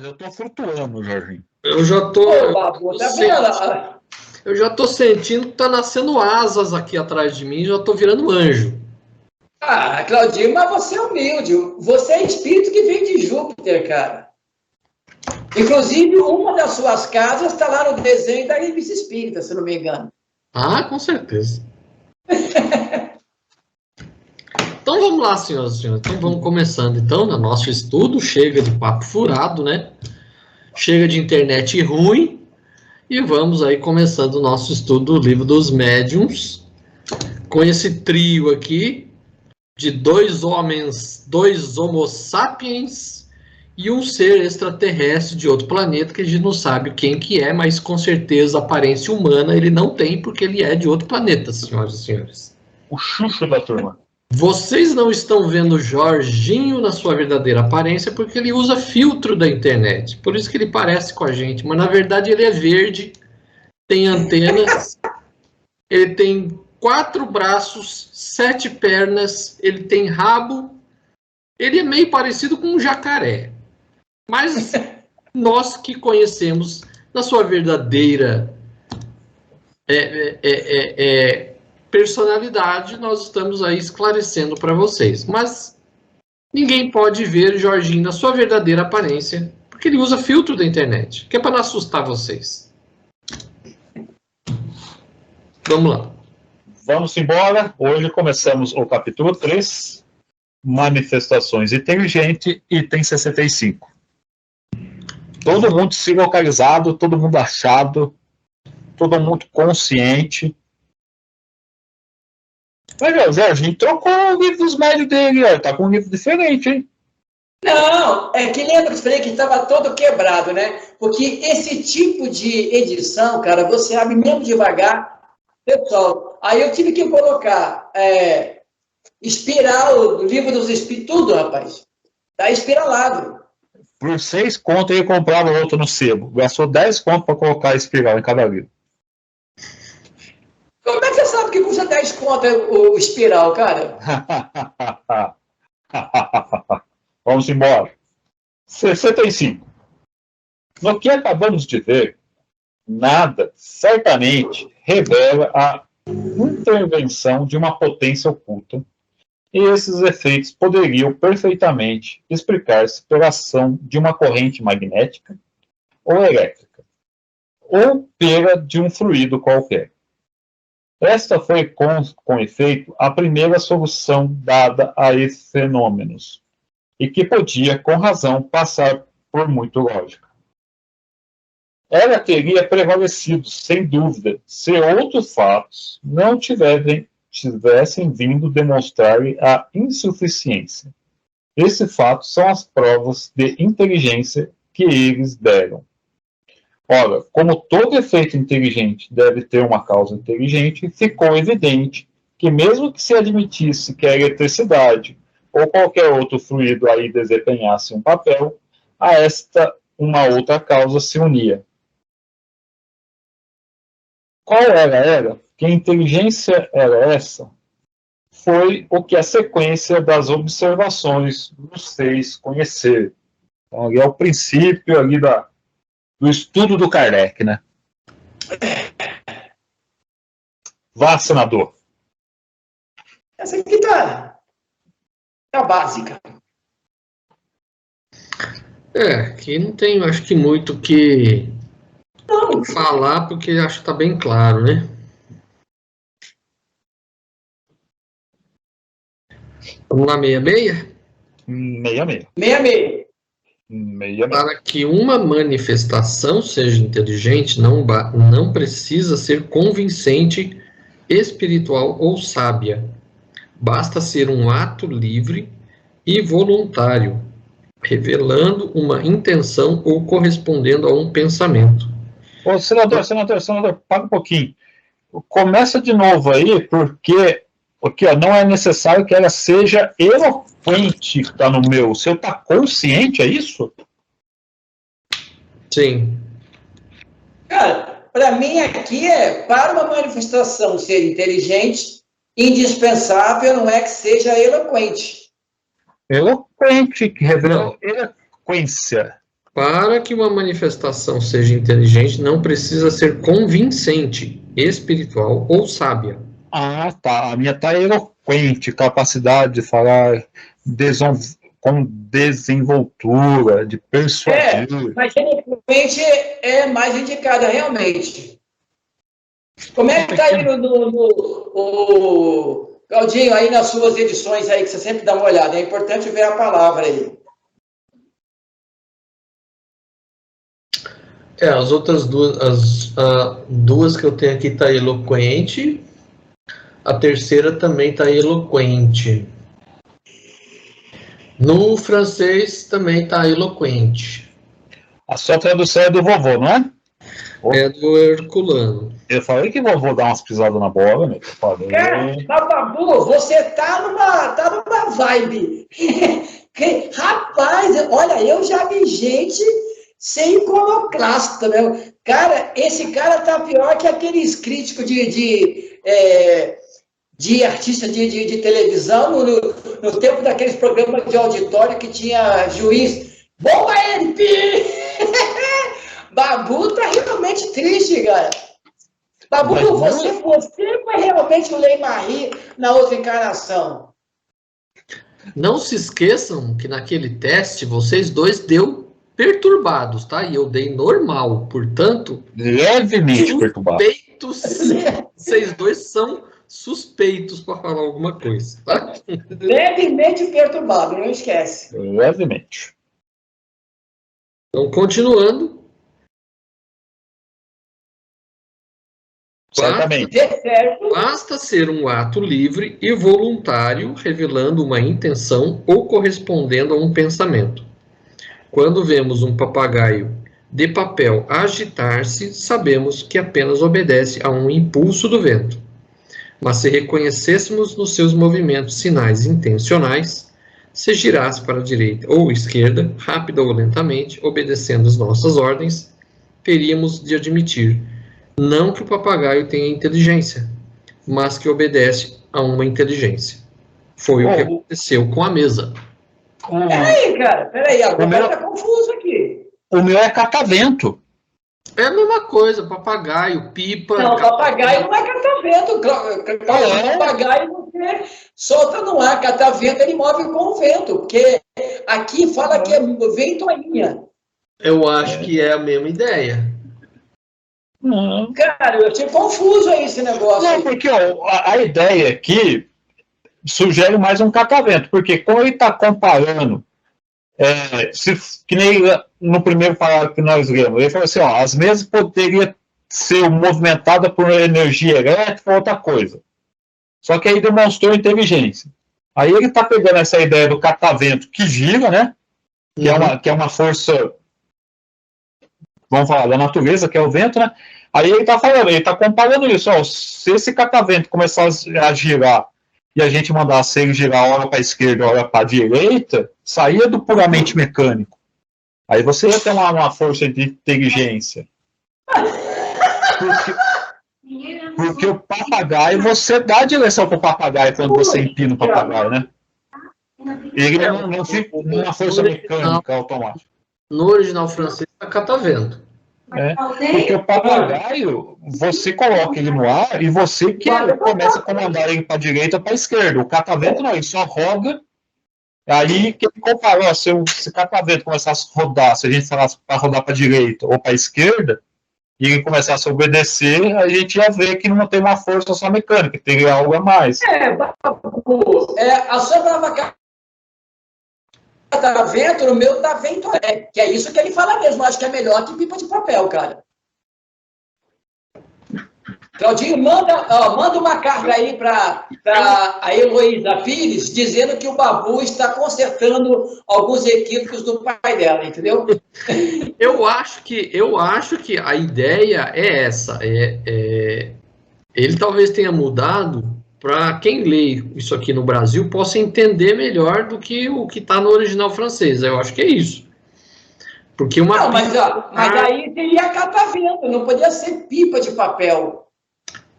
Mas eu tô flutuando, Jorginho. Eu já tô. Ô, Babu, tá vendo? Eu já tô sentindo que tá nascendo asas aqui atrás de mim, já tô virando anjo. Ah, Claudinho, mas você é humilde. Você é espírito que vem de Júpiter, cara. Inclusive, uma das suas casas está lá no desenho da revista espírita, se não me engano. Ah, com certeza. Então vamos lá, senhoras e senhores. Então vamos começando então no nosso estudo. Chega de papo furado, né? Chega de internet ruim. E vamos aí começando o nosso estudo do Livro dos Médiuns. Com esse trio aqui de dois homens, dois homo sapiens e um ser extraterrestre de outro planeta que a gente não sabe quem que é, mas com certeza aparência humana ele não tem porque ele é de outro planeta, senhoras e senhores. O Xuxa da turma. Vocês não estão vendo Jorginho na sua verdadeira aparência porque ele usa filtro da internet. Por isso que ele parece com a gente, mas na verdade ele é verde, tem antenas, ele tem 4 braços, 7 pernas, ele tem rabo, ele é meio parecido com um jacaré. Mas nós que conhecemos na sua verdadeira personalidade, nós estamos aí esclarecendo para vocês. Mas ninguém pode ver Jorginho na sua verdadeira aparência, porque ele usa filtro da internet, que é para não assustar vocês. Vamos lá. Vamos embora. Hoje começamos o capítulo 3, Manifestações Inteligentes, item 65. Todo mundo se localizado, todo mundo achado, todo mundo consciente. Mas o Jorginho trocou o livro dos médios dele, ó. Tá com um livro diferente, hein? Não, é que lembra que estava todo quebrado, né? Porque esse tipo de edição, cara, você abre mesmo devagar. Pessoal, aí eu tive que colocar espiral do livro dos espíritos, tudo, rapaz. Tá espiralado. Por 6 contos ele comprava outro no sebo. Gastou 10 contos para colocar a espiral em cada livro. Como é que você sabe que custa 10 conto o espiral, cara? Vamos embora. 65. No que acabamos de ver, nada certamente revela a intervenção de uma potência oculta, e esses efeitos poderiam perfeitamente explicar-se pela ação de uma corrente magnética ou elétrica, ou pela de um fluido qualquer. Esta foi, com efeito, a primeira solução dada a esses fenômenos, e que podia, com razão, passar por muito lógica. Ela teria prevalecido, sem dúvida, se outros fatos não tivessem vindo demonstrar a insuficiência. Esses fatos são as provas de inteligência que eles deram. Ora, como todo efeito inteligente deve ter uma causa inteligente, ficou evidente que mesmo que se admitisse que a eletricidade ou qualquer outro fluido aí desempenhasse um papel, a esta uma outra causa se unia. Qual era? Que inteligência era essa? Foi o que a sequência das observações nos fez conhecer. Então, ali é o princípio ali do estudo do Kardec, né? Vá, senador. Essa aqui tá a básica. Aqui não tem, acho que muito o que falar, porque acho que tá bem claro, né? Vamos lá, 66? 66. 66. 66. Para que uma manifestação seja inteligente, não precisa ser convincente, espiritual ou sábia. Basta ser um ato livre e voluntário, revelando uma intenção ou correspondendo a um pensamento. Ô, senador, para um pouquinho. Começa de novo aí, porque ó, não é necessário que ela seja eloquente, que está no meu. O seu está consciente, é isso? Sim. Cara, para mim aqui para uma manifestação ser inteligente, indispensável não é que seja eloquente. Eloquente, que revela eloquência. Para que uma manifestação seja inteligente, não precisa ser convincente, espiritual ou sábia. Ah, tá. A minha tá eloquente, capacidade de falar com desenvoltura, de persuadir. Mas eloquente é mais indicada, realmente. Como é que tá aí o Claudinho, aí nas suas edições aí, que você sempre dá uma olhada? É importante ver a palavra aí. As outras duas, duas que eu tenho aqui tá eloquente, a terceira também tá eloquente. No francês também tá eloquente. A sua tradução é do vovô, não é? É do Herculano. Eu falei que vovô dá umas pisadas na bola, né? Cara, Babu, você tá numa vibe. Rapaz, olha, eu já vi gente sem iconoclasta, né? Cara, esse cara tá pior que aqueles críticos de artista de televisão no tempo daqueles programas de auditório que tinha juiz. Bomba ele, pi! Babu tá realmente triste, cara. Babu, você foi realmente o Lei-Marie na outra encarnação. Não se esqueçam que naquele teste vocês dois deu perturbados, tá? E eu dei normal, portanto, levemente perturbado. suspeitos. Vocês dois são suspeitos para falar alguma coisa, tá? Levemente perturbado, não esquece. Levemente. Então, continuando. Certamente. Basta ser um ato livre e voluntário, revelando uma intenção ou correspondendo a um pensamento. Quando vemos um papagaio de papel agitar-se, sabemos que apenas obedece a um impulso do vento. Mas se reconhecêssemos nos seus movimentos sinais intencionais, se girasse para a direita ou esquerda, rápida ou lentamente, obedecendo as nossas ordens, teríamos de admitir não que o papagaio tenha inteligência, mas que obedece a uma inteligência. Foi o que aconteceu com a mesa. Peraí, agora tá confuso aqui. O meu é catavento. É a mesma coisa, papagaio, pipa... Não, papagaio não é catavento. Papagaio você solta no ar, catavento ele move com o vento, porque aqui fala que é ventoinha. Eu acho que é a mesma ideia. Não. Cara, eu achei confuso aí esse negócio. Não, porque a ideia aqui sugere mais um catavento, porque como ele está comparando, que nem no primeiro parágrafo que nós lemos, ele falou assim, as mesas poderiam ser movimentadas por energia elétrica ou outra coisa. Só que aí demonstrou inteligência. Aí ele está pegando essa ideia do catavento que gira, né? Que é uma força, vamos falar, da natureza, que é o vento, né? Aí ele está falando, ele está comparando isso. Se esse catavento começar a girar e a gente mandasse ele girar hora para a esquerda, hora para a direita, saía do puramente mecânico. Aí você ia ter uma força de inteligência. Porque o papagaio, você dá a direção para o papagaio quando você empina o papagaio, né? Ele não fica numa força mecânica automática. No original francês está catavento. Porque o papagaio, você coloca ele no ar e você que começa a comandar ele para a direita ou para a esquerda. O catavento não, ele só roda. Aí que ele comparou, se o catavento começasse a rodar, se a gente falasse para rodar para a direita ou para a esquerda, e ele começasse a obedecer, a gente ia ver que não tem uma força só mecânica, teria algo a mais. A sua palavra catavento, no meu tá vento, que é isso que ele fala mesmo, acho que é melhor que pipa de papel, cara. Claudinho, manda uma carga aí para a Heloísa Pires, dizendo que o Babu está consertando alguns equívocos do pai dela, entendeu? Eu acho que a ideia é essa. Ele talvez tenha mudado para quem lê isso aqui no Brasil possa entender melhor do que o que está no original francês. Eu acho que é isso. Porque mas aí teria catavento, não podia ser pipa de papel.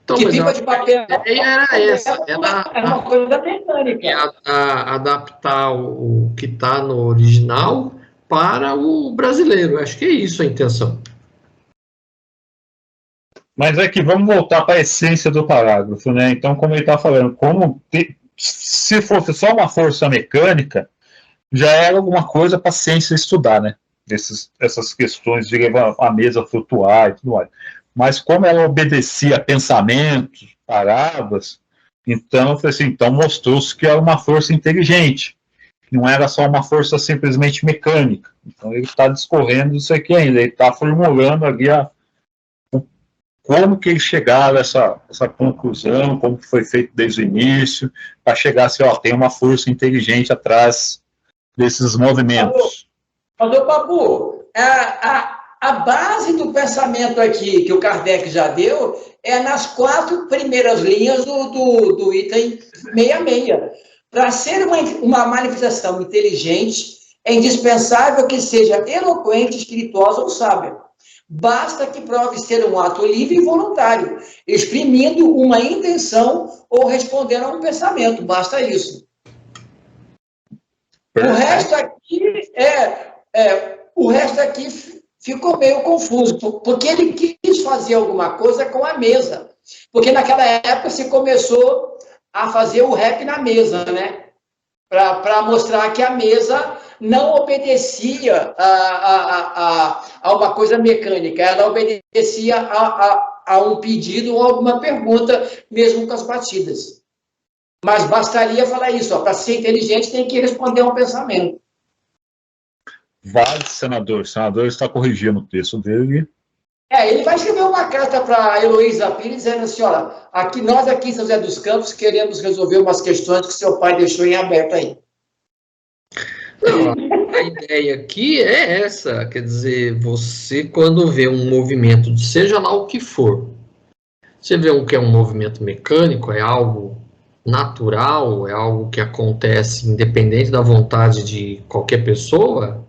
Então, que pipa de papel a ideia era essa. Era uma coisa mecânica. Adaptar o que está no original para o brasileiro. Acho que é isso a intenção. Mas é que vamos voltar para a essência do parágrafo, né? Então, como ele está falando, se fosse só uma força mecânica, já era alguma coisa para a ciência estudar, né? Essas questões de levar a mesa a flutuar e tudo mais. Mas como ela obedecia a pensamentos, palavras, então, assim, então mostrou-se que era uma força inteligente, não era só uma força simplesmente mecânica. Então ele está discorrendo isso aqui ainda, ele está formulando ali como que eles chegaram a essa conclusão, como que foi feito desde o início, para chegar assim, ó, tem uma força inteligente atrás desses movimentos. Mas, Papu, a base do pensamento aqui que o Kardec já deu é nas 4 primeiras linhas do item 66. Para ser uma manifestação inteligente, é indispensável que seja eloquente, espirituosa ou sábia. Basta que prove ser um ato livre e voluntário, exprimindo uma intenção ou respondendo a um pensamento. Basta isso. O resto aqui ficou meio confuso, porque ele quis fazer alguma coisa com a mesa. Porque naquela época se começou a fazer o rap na mesa, né? Para mostrar que a mesa não obedecia a uma coisa mecânica, ela obedecia a um pedido ou alguma pergunta, mesmo com as batidas. Mas bastaria falar isso, para ser inteligente tem que responder a um pensamento. Vale, senador. O senador está corrigindo o texto dele. Ele vai escrever uma carta para a Heloísa Pires, dizendo assim, olha, nós aqui em São José dos Campos queremos resolver umas questões que seu pai deixou em aberto aí. Não, a ideia aqui é essa, quer dizer, você quando vê um movimento, seja lá o que for, você vê o que é um movimento mecânico, é algo natural, é algo que acontece independente da vontade de qualquer pessoa,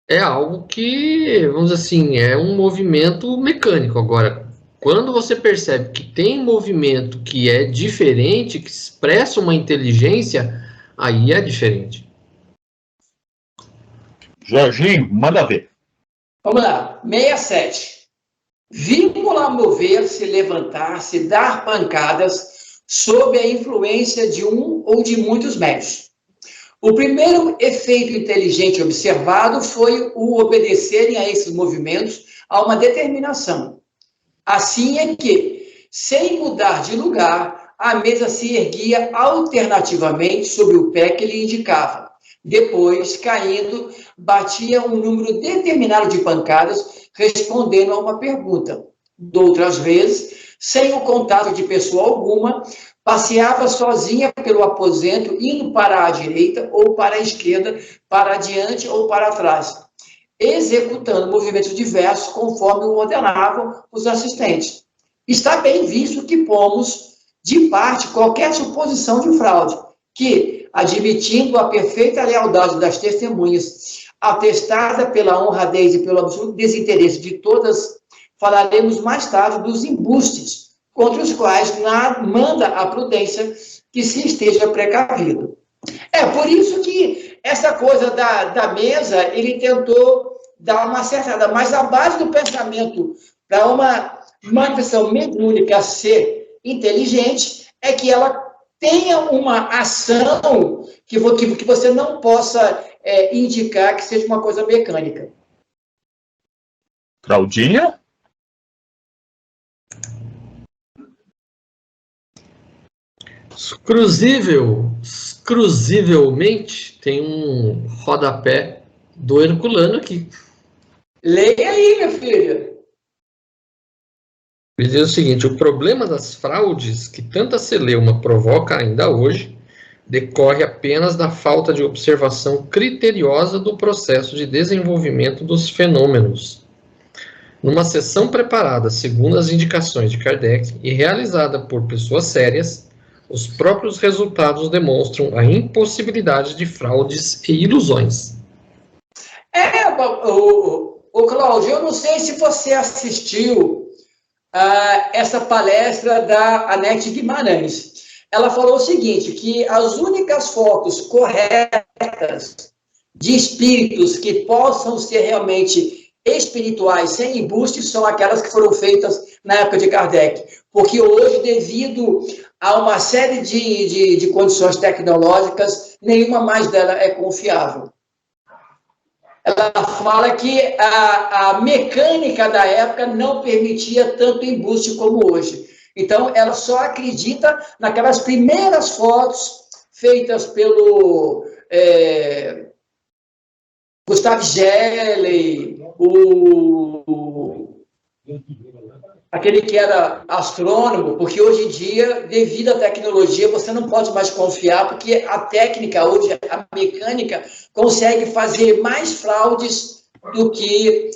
é algo que, vamos dizer assim, é um movimento mecânico. Agora, quando você percebe que tem movimento que é diferente, que expressa uma inteligência, aí é diferente. Jorginho, manda ver. Vamos lá, 67. Vimos-la mover-se, levantar-se, dar pancadas sob a influência de um ou de muitos médios. O primeiro efeito inteligente observado foi o obedecerem a esses movimentos a uma determinação. Assim é que, sem mudar de lugar, a mesa se erguia alternativamente sobre o pé que lhe indicava. Depois, caindo, batia um número determinado de pancadas, respondendo a uma pergunta. Doutras vezes, sem o contato de pessoa alguma, passeava sozinha pelo aposento, indo para a direita ou para a esquerda, para adiante ou para trás, executando movimentos diversos conforme o ordenavam os assistentes. Está bem visto que pomos de parte qualquer suposição de fraude, que, admitindo a perfeita lealdade das testemunhas, atestada pela honradez e pelo absoluto desinteresse de todas, falaremos mais tarde dos embustes, contra os quais manda a prudência que se esteja precavido. Por isso que essa coisa da mesa, ele tentou dar uma acertada, mas a base do pensamento para uma manifestação mediúnica ser inteligente é que ela tenha uma ação que você não possa indicar que seja uma coisa mecânica. Claudinha? Exclusivelmente tem um rodapé do Herculano aqui. Leia aí, meu filho. Ele diz o seguinte: o problema das fraudes que tanta celeuma provoca ainda hoje decorre apenas da falta de observação criteriosa do processo de desenvolvimento dos fenômenos. Numa sessão preparada segundo as indicações de Kardec e realizada por pessoas sérias, os próprios resultados demonstram a impossibilidade de fraudes e ilusões. O Cláudio, eu não sei se você assistiu essa palestra da Anete Guimarães. Ela falou o seguinte, que as únicas fotos corretas de espíritos que possam ser realmente espirituais, sem embuste, são aquelas que foram feitas na época de Kardec. Porque hoje, devido a uma série de condições tecnológicas, nenhuma mais dela é confiável. Ela fala que a mecânica da época não permitia tanto embuste como hoje. Então, ela só acredita naquelas primeiras fotos feitas pelo Gustave Gelli, aquele que era astrônomo, porque hoje em dia, devido à tecnologia, você não pode mais confiar, porque a técnica hoje, a mecânica, consegue fazer mais fraudes do que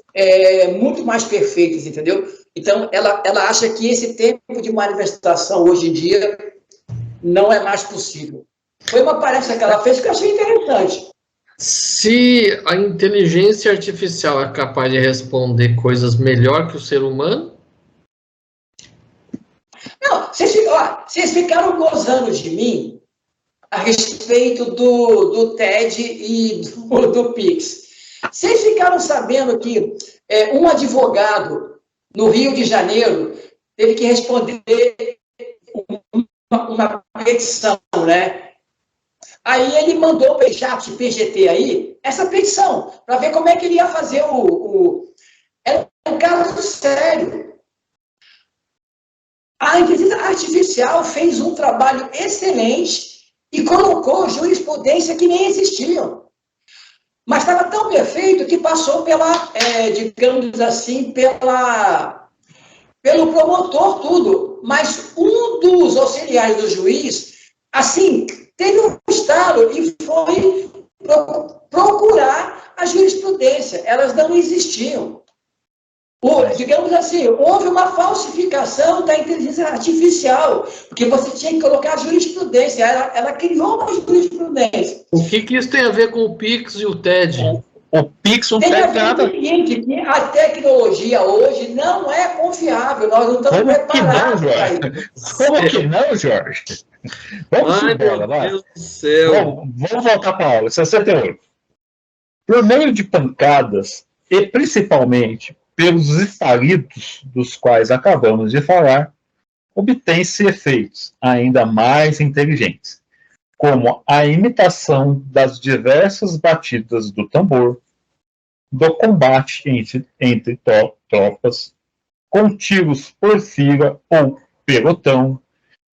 muito mais perfeitas, entendeu? Então, ela acha que esse tempo de manifestação hoje em dia não é mais possível. Foi uma palestra que ela fez que eu achei interessante. Se a inteligência artificial é capaz de responder coisas melhor que o ser humano? Não, vocês ficaram gozando de mim a respeito do TED e do Pix. Vocês ficaram sabendo que um advogado no Rio de Janeiro teve que responder uma petição, né? Aí ele mandou para o chat PGT aí essa petição, para ver como é que ele ia fazer Era um caso sério. A inteligência artificial fez um trabalho excelente e colocou jurisprudência que nem existiam. Mas estava tão perfeito que passou pela, digamos assim, pelo promotor tudo. Mas um dos auxiliares do juiz, assim, teve um estalo e foi procurar a jurisprudência. Elas não existiam. Digamos assim, houve uma falsificação da inteligência artificial, porque você tinha que colocar a jurisprudência, ela criou uma jurisprudência. O que isso tem a ver com o Pix e o TED? O Pix não tem tem a ver nada. com o seguinte, que a tecnologia hoje não é confiável, nós não estamos preparados para isso. Como que não, Jorge? Vamos embora, vai. Meu Deus do céu. Vamos voltar para a aula, 68. Por meio de pancadas, e principalmente pelos estalidos dos quais acabamos de falar, obtém-se efeitos ainda mais inteligentes, como a imitação das diversas batidas do tambor, do combate entre tropas, com tiros por fila ou pelotão,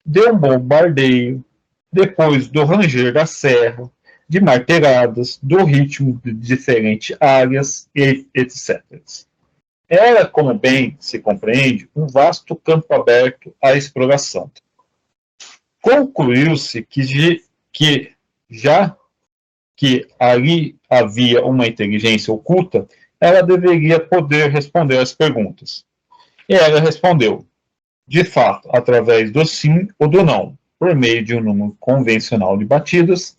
de um bombardeio, depois do ranger da serra, de marteladas, do ritmo de diferentes áreas, etc. Era, como bem se compreende, um vasto campo aberto à exploração. Concluiu-se que já que ali havia uma inteligência oculta, ela deveria poder responder às perguntas. E ela respondeu, de fato, através do sim ou do não, por meio de um número convencional de batidas.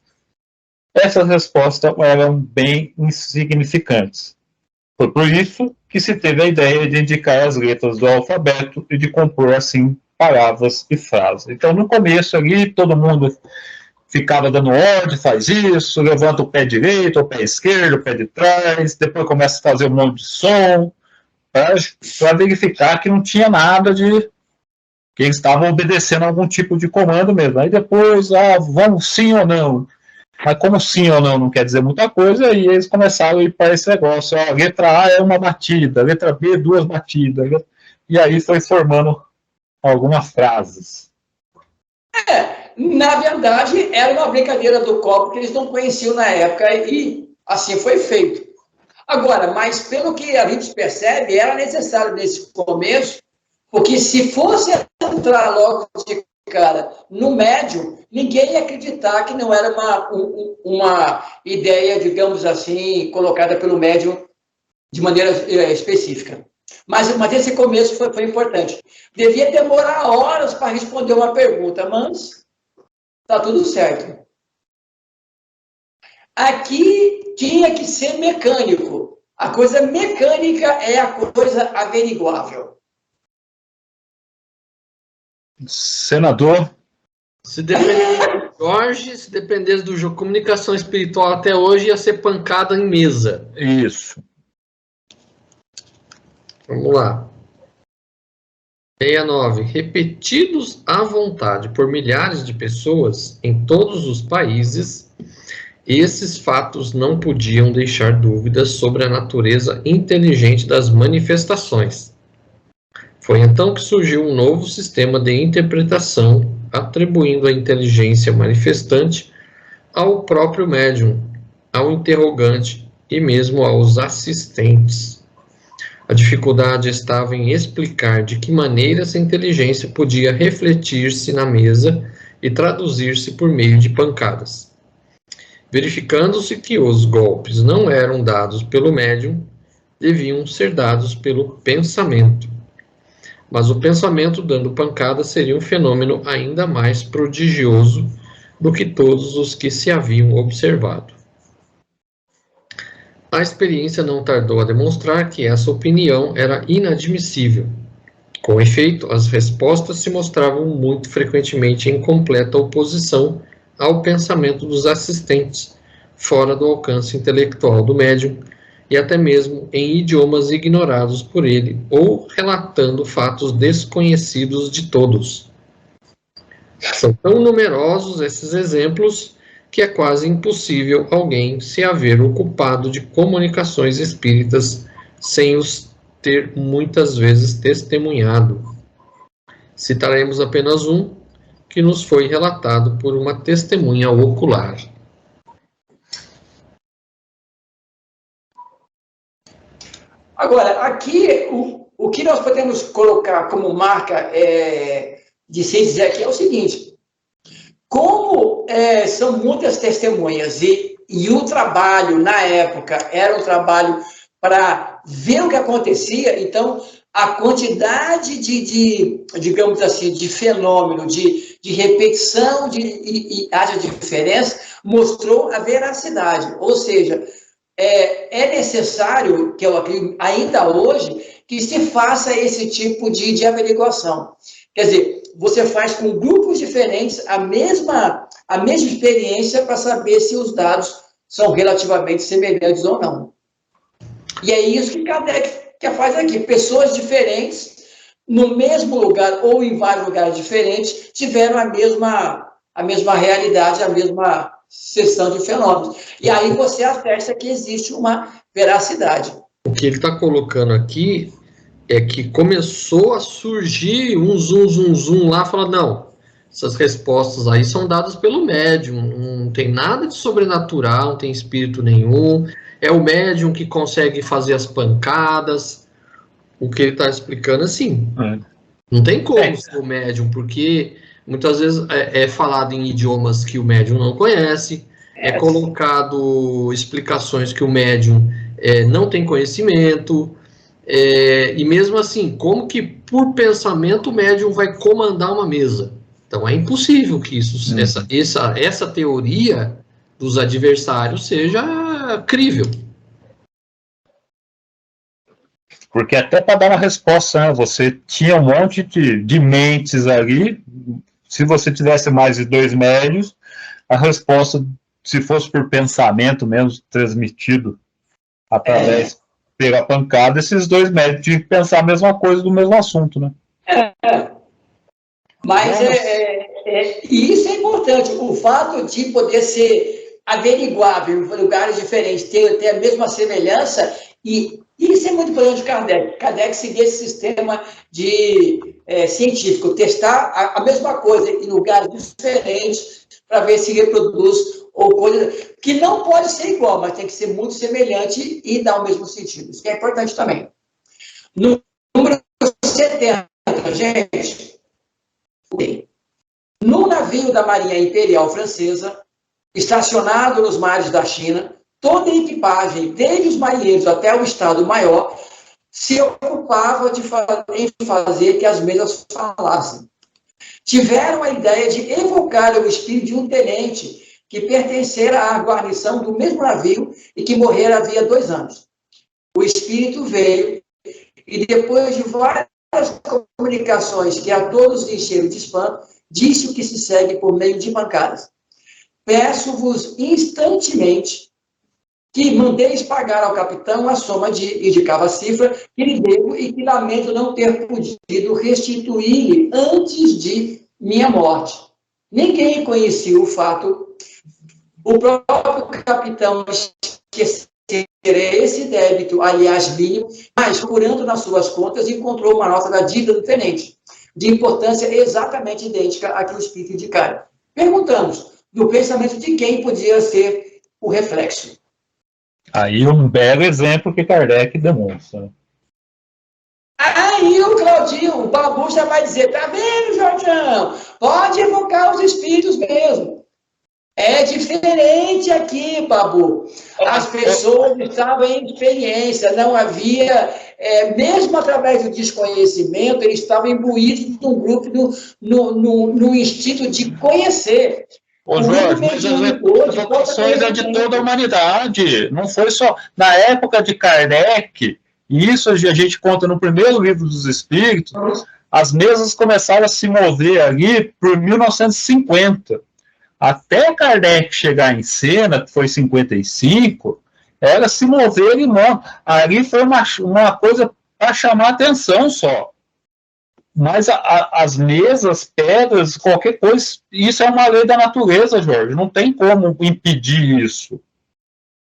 Essas respostas eram bem insignificantes. Foi por isso que se teve a ideia de indicar as letras do alfabeto e de compor, assim, palavras e frases. Então, no começo ali, todo mundo ficava dando ordem, faz isso, levanta o pé direito, o pé esquerdo, o pé de trás, depois começa a fazer um monte de som, para verificar que não tinha nada de... que eles estavam obedecendo a algum tipo de comando mesmo. Aí depois, vamos sim ou não? Mas como sim ou não quer dizer muita coisa, e eles começaram a ir para esse negócio. A letra A é uma batida, a letra B, 2 batidas. E aí foi formando algumas frases. Na verdade, era uma brincadeira do copo que eles não conheciam na época, e assim foi feito. Agora, mas pelo que a gente percebe, era necessário nesse começo, porque se fosse entrar logo de cara no médium, ninguém ia acreditar que não era uma ideia, digamos assim, colocada pelo médium de maneira específica. Mas esse começo foi importante. Devia demorar horas para responder uma pergunta, mas está tudo certo. Aqui tinha que ser mecânico. A coisa mecânica é a coisa averiguável. Senador. Se depender do Jorge, se dependesse do jogo comunicação espiritual até hoje, ia ser pancada em mesa. Isso. Vamos lá. 69. Repetidos à vontade por milhares de pessoas em todos os países, esses fatos não podiam deixar dúvidas sobre a natureza inteligente das manifestações. Foi então que surgiu um novo sistema de interpretação, atribuindo a inteligência manifestante ao próprio médium, ao interrogante e mesmo aos assistentes. A dificuldade estava em explicar de que maneira essa inteligência podia refletir-se na mesa e traduzir-se por meio de pancadas. Verificando-se que os golpes não eram dados pelo médium, deviam ser dados pelo pensamento. Mas o pensamento dando pancada seria um fenômeno ainda mais prodigioso do que todos os que se haviam observado. A experiência não tardou a demonstrar que essa opinião era inadmissível. Com efeito, as respostas se mostravam muito frequentemente em completa oposição ao pensamento dos assistentes, fora do alcance intelectual do médium, e até mesmo em idiomas ignorados por ele, ou relatando fatos desconhecidos de todos. São tão numerosos esses exemplos que é quase impossível alguém se haver ocupado de comunicações espíritas sem os ter muitas vezes testemunhado. Citaremos apenas um, que nos foi relatado por uma testemunha ocular. Agora, aqui, o que nós podemos colocar como marca de ciências aqui é o seguinte: como são muitas testemunhas e o trabalho, na época, era um trabalho para ver o que acontecia, então a quantidade digamos assim, de fenômeno, de repetição e haja diferença, mostrou a veracidade. Ou seja, é necessário, que eu acredito, ainda hoje, que se faça esse tipo de averiguação. Quer dizer, você faz com grupos diferentes a mesma experiência para saber se os dados são relativamente semelhantes ou não. E é isso que Kardec faz aqui. Pessoas diferentes, no mesmo lugar ou em vários lugares diferentes, tiveram a mesma realidade, a mesma sucessão de fenômenos. E aí você atesta que existe uma veracidade. O que ele está colocando aqui é que começou a surgir um zoom lá, falando, não, essas respostas aí são dadas pelo médium, não tem nada de sobrenatural, não tem espírito nenhum, é o médium que consegue fazer as pancadas. O que ele está explicando assim, não tem como ser o médium, porque muitas vezes é falado em idiomas que o médium não conhece, é colocado explicações que o médium não tem conhecimento, e mesmo assim, como que por pensamento o médium vai comandar uma mesa? Então é impossível que essa teoria dos adversários seja crível. Porque até para dar uma resposta, né, você tinha um monte de mentes ali, se você tivesse mais de 2 médios, a resposta, se fosse por pensamento mesmo, transmitido através pela pancada, esses 2 médios tinham que pensar a mesma coisa do mesmo assunto, né? Mas e isso é importante, o fato de poder ser averiguável em lugares diferentes, ter a mesma semelhança, e isso é muito importante de Kardec. Kardec seguia esse sistema científico, testar a mesma coisa em lugares diferentes para ver se reproduz ou coisa que não pode ser igual, mas tem que ser muito semelhante e dar o mesmo sentido. Isso que é importante também. No número 70, gente, no navio da Marinha Imperial Francesa, estacionado nos mares da China, toda a equipagem, desde os marinheiros até o Estado-Maior, se ocupava em fazer que as mesas falassem. Tiveram a ideia de evocar o espírito de um tenente que pertencera à guarnição do mesmo navio e que morrera havia 2 anos. O espírito veio e, depois de várias comunicações que a todos encheram de espanto, disse o que se segue por meio de pancadas. peço-vos instantemente que mandeis pagar ao capitão a soma indicava a cifra que lhe devo e que lamento não ter podido restituir-lhe antes de minha morte. Ninguém conhecia o fato. O próprio capitão esquecera esse débito, aliás, mínimo, mas, procurando nas suas contas, encontrou uma nota da dívida do tenente, de importância exatamente idêntica à que o espírito indicara. Perguntamos, do pensamento de quem podia ser o reflexo. Aí um belo exemplo que Kardec demonstra. Aí o Claudinho, o Babu já vai dizer, tá vendo, Jorjão? Pode evocar os espíritos mesmo. É diferente aqui, Babu. As pessoas estavam em experiência, não havia, mesmo através do desconhecimento, eles estavam imbuídos num grupo, no instinto de conhecer. Ô, Jorge, mas as evocações é de toda a humanidade, não foi só na época de Kardec, e isso a gente conta no primeiro livro dos Espíritos, as mesas começaram a se mover ali por 1950. Até Kardec chegar em cena, que foi 55, era se mover e não. Ali foi uma coisa para chamar atenção só. Mas as mesas, pedras, qualquer coisa, isso é uma lei da natureza, Jorge. Não tem como impedir isso.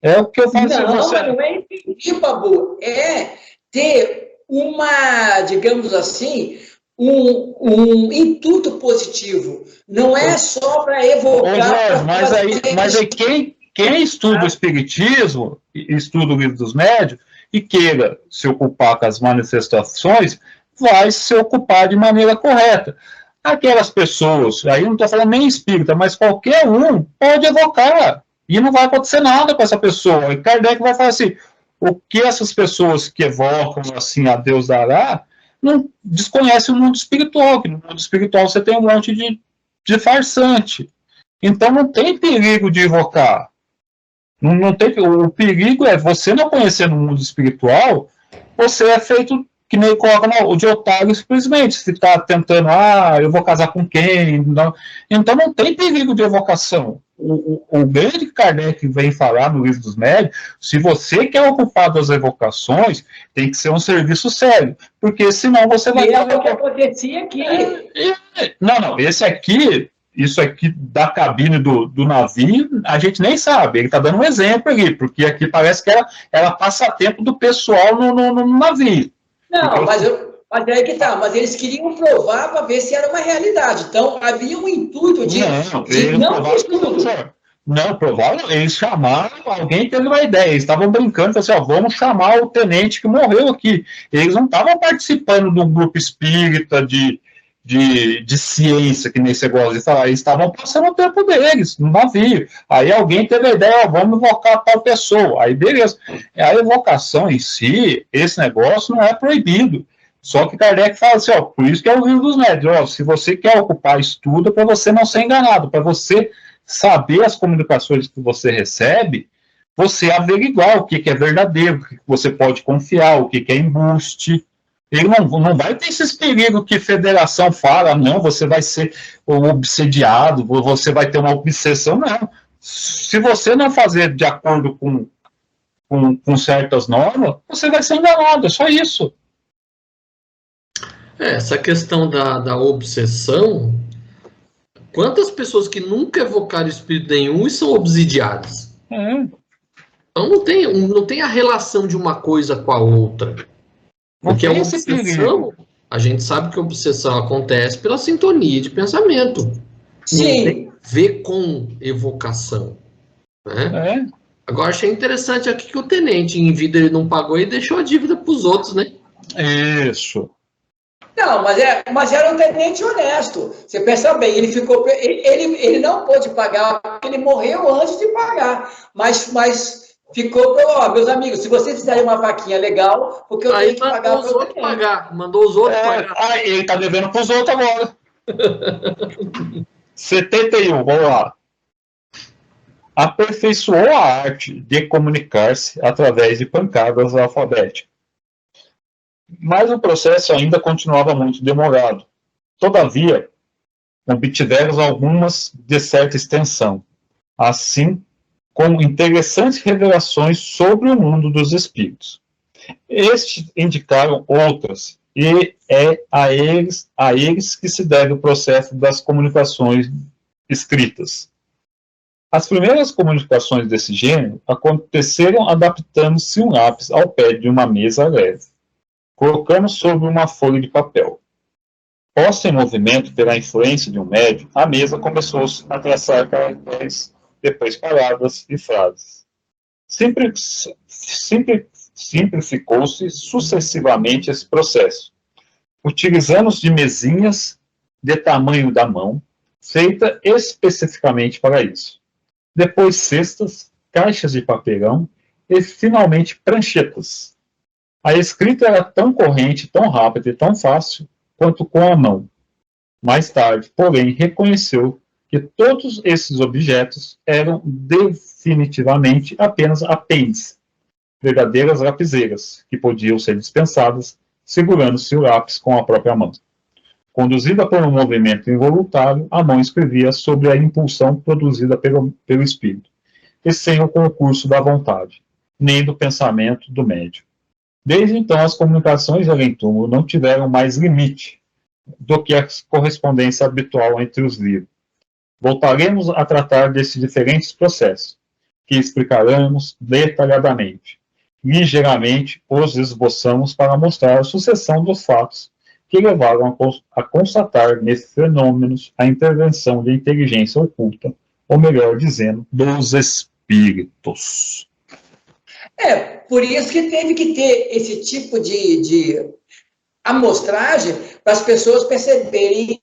É o que eu falo. Não é impedir, Babu. É ter uma, digamos assim, um intuito positivo. Não é só para evocar... Jorge, mas aí quem estuda o Espiritismo, estuda o Livro dos Médiuns, e queira se ocupar com as manifestações, vai se ocupar de maneira correta. Aquelas pessoas, aí não estou falando nem espírita, mas qualquer um pode evocar, e não vai acontecer nada com essa pessoa. E Kardec vai falar assim, o que essas pessoas que evocam assim, a Deus dará, não desconhecem o mundo espiritual, que no mundo espiritual você tem um monte de farsante. Então não tem perigo de evocar. Não tem, o perigo é você não conhecer no mundo espiritual, você é feito que nem coloca o de otário simplesmente, se está tentando, eu vou casar com quem? Não. Então não tem perigo de evocação. O grande que Kardec vem falar no Livro dos Médiuns, se você quer ocupar das evocações, tem que ser um serviço sério, porque senão você vai... E é o que acontecia aqui. Não, isso aqui da cabine do navio, a gente nem sabe, ele está dando um exemplo ali, porque aqui parece que ela passa tempo do pessoal no navio. Não, mas aí que tá, mas eles queriam provar para ver se era uma realidade. Então, havia um intuito de não provaram, eles chamaram, alguém teve uma ideia, eles estavam brincando, assim, vamos chamar o tenente que morreu aqui. Eles não estavam participando de um grupo espírita de ciência, que nem você gosta de falar, eles estavam passando o tempo deles, no navio. Aí alguém teve a ideia, vamos invocar tal pessoa. Aí beleza. A evocação em si, esse negócio não é proibido. Só que Kardec fala assim, por isso que é o Livro dos Médiuns, se você quer ocupar estudo, para você não ser enganado, para você saber as comunicações que você recebe, você averiguar o que é verdadeiro, o que você pode confiar, o que é embuste. Ele não vai ter esses perigos que a federação fala, não, você vai ser obsediado, você vai ter uma obsessão, não. Se você não fazer de acordo com certas normas, você vai ser enganado, é só isso. Essa questão da obsessão, quantas pessoas que nunca evocaram espírito nenhum e são obsidiadas? Então não tem a relação de uma coisa com a outra. Porque a obsessão, a gente sabe que a obsessão acontece pela sintonia de pensamento. Sim. Não tem a ver com evocação. Né? Agora, achei interessante aqui que o tenente, em vida, ele não pagou e deixou a dívida para os outros, né? Isso. Não, mas era um tenente honesto. Você pensa bem, ele não pôde pagar, porque ele morreu antes de pagar. Mas ficou, meus amigos, se vocês fizerem uma vaquinha legal, porque eu tenho que pagar os outros pagar. Mandou os outros pagar. Ele está devendo para os outros agora. 71, vamos lá. Aperfeiçoou a arte de comunicar-se através de pancadas alfabéticas. Mas o processo ainda continuava muito demorado. Todavia, obtivemos algumas de certa extensão. assim como interessantes revelações sobre o mundo dos espíritos. Estes indicaram outras, e é a eles que se deve o processo das comunicações escritas. As primeiras comunicações desse gênero aconteceram adaptando-se um lápis ao pé de uma mesa leve, colocando sobre uma folha de papel. Posta em movimento pela influência de um médium, a mesa começou a traçar caracteres, depois palavras e frases. Simplificou-se sucessivamente esse processo, utilizando-se de mesinhas de tamanho da mão, feita especificamente para isso. Depois cestas, caixas de papelão e, finalmente, pranchetas. A escrita era tão corrente, tão rápida e tão fácil quanto com a mão. Mais tarde, porém, reconheceu que todos esses objetos eram definitivamente apenas apêndices, verdadeiras lapiseiras, que podiam ser dispensadas segurando-se o lápis com a própria mão. Conduzida por um movimento involuntário, a mão escrevia sobre a impulsão produzida pelo espírito, e sem o concurso da vontade, nem do pensamento do médium. Desde então, as comunicações de além-túmulo não tiveram mais limite do que a correspondência habitual entre os livros. Voltaremos a tratar desses diferentes processos, que explicaremos detalhadamente. Ligeiramente os esboçamos para mostrar a sucessão dos fatos que levaram a constatar nesses fenômenos a intervenção de inteligência oculta, ou melhor dizendo, dos espíritos. Por isso que teve que ter esse tipo de amostragem para as pessoas perceberem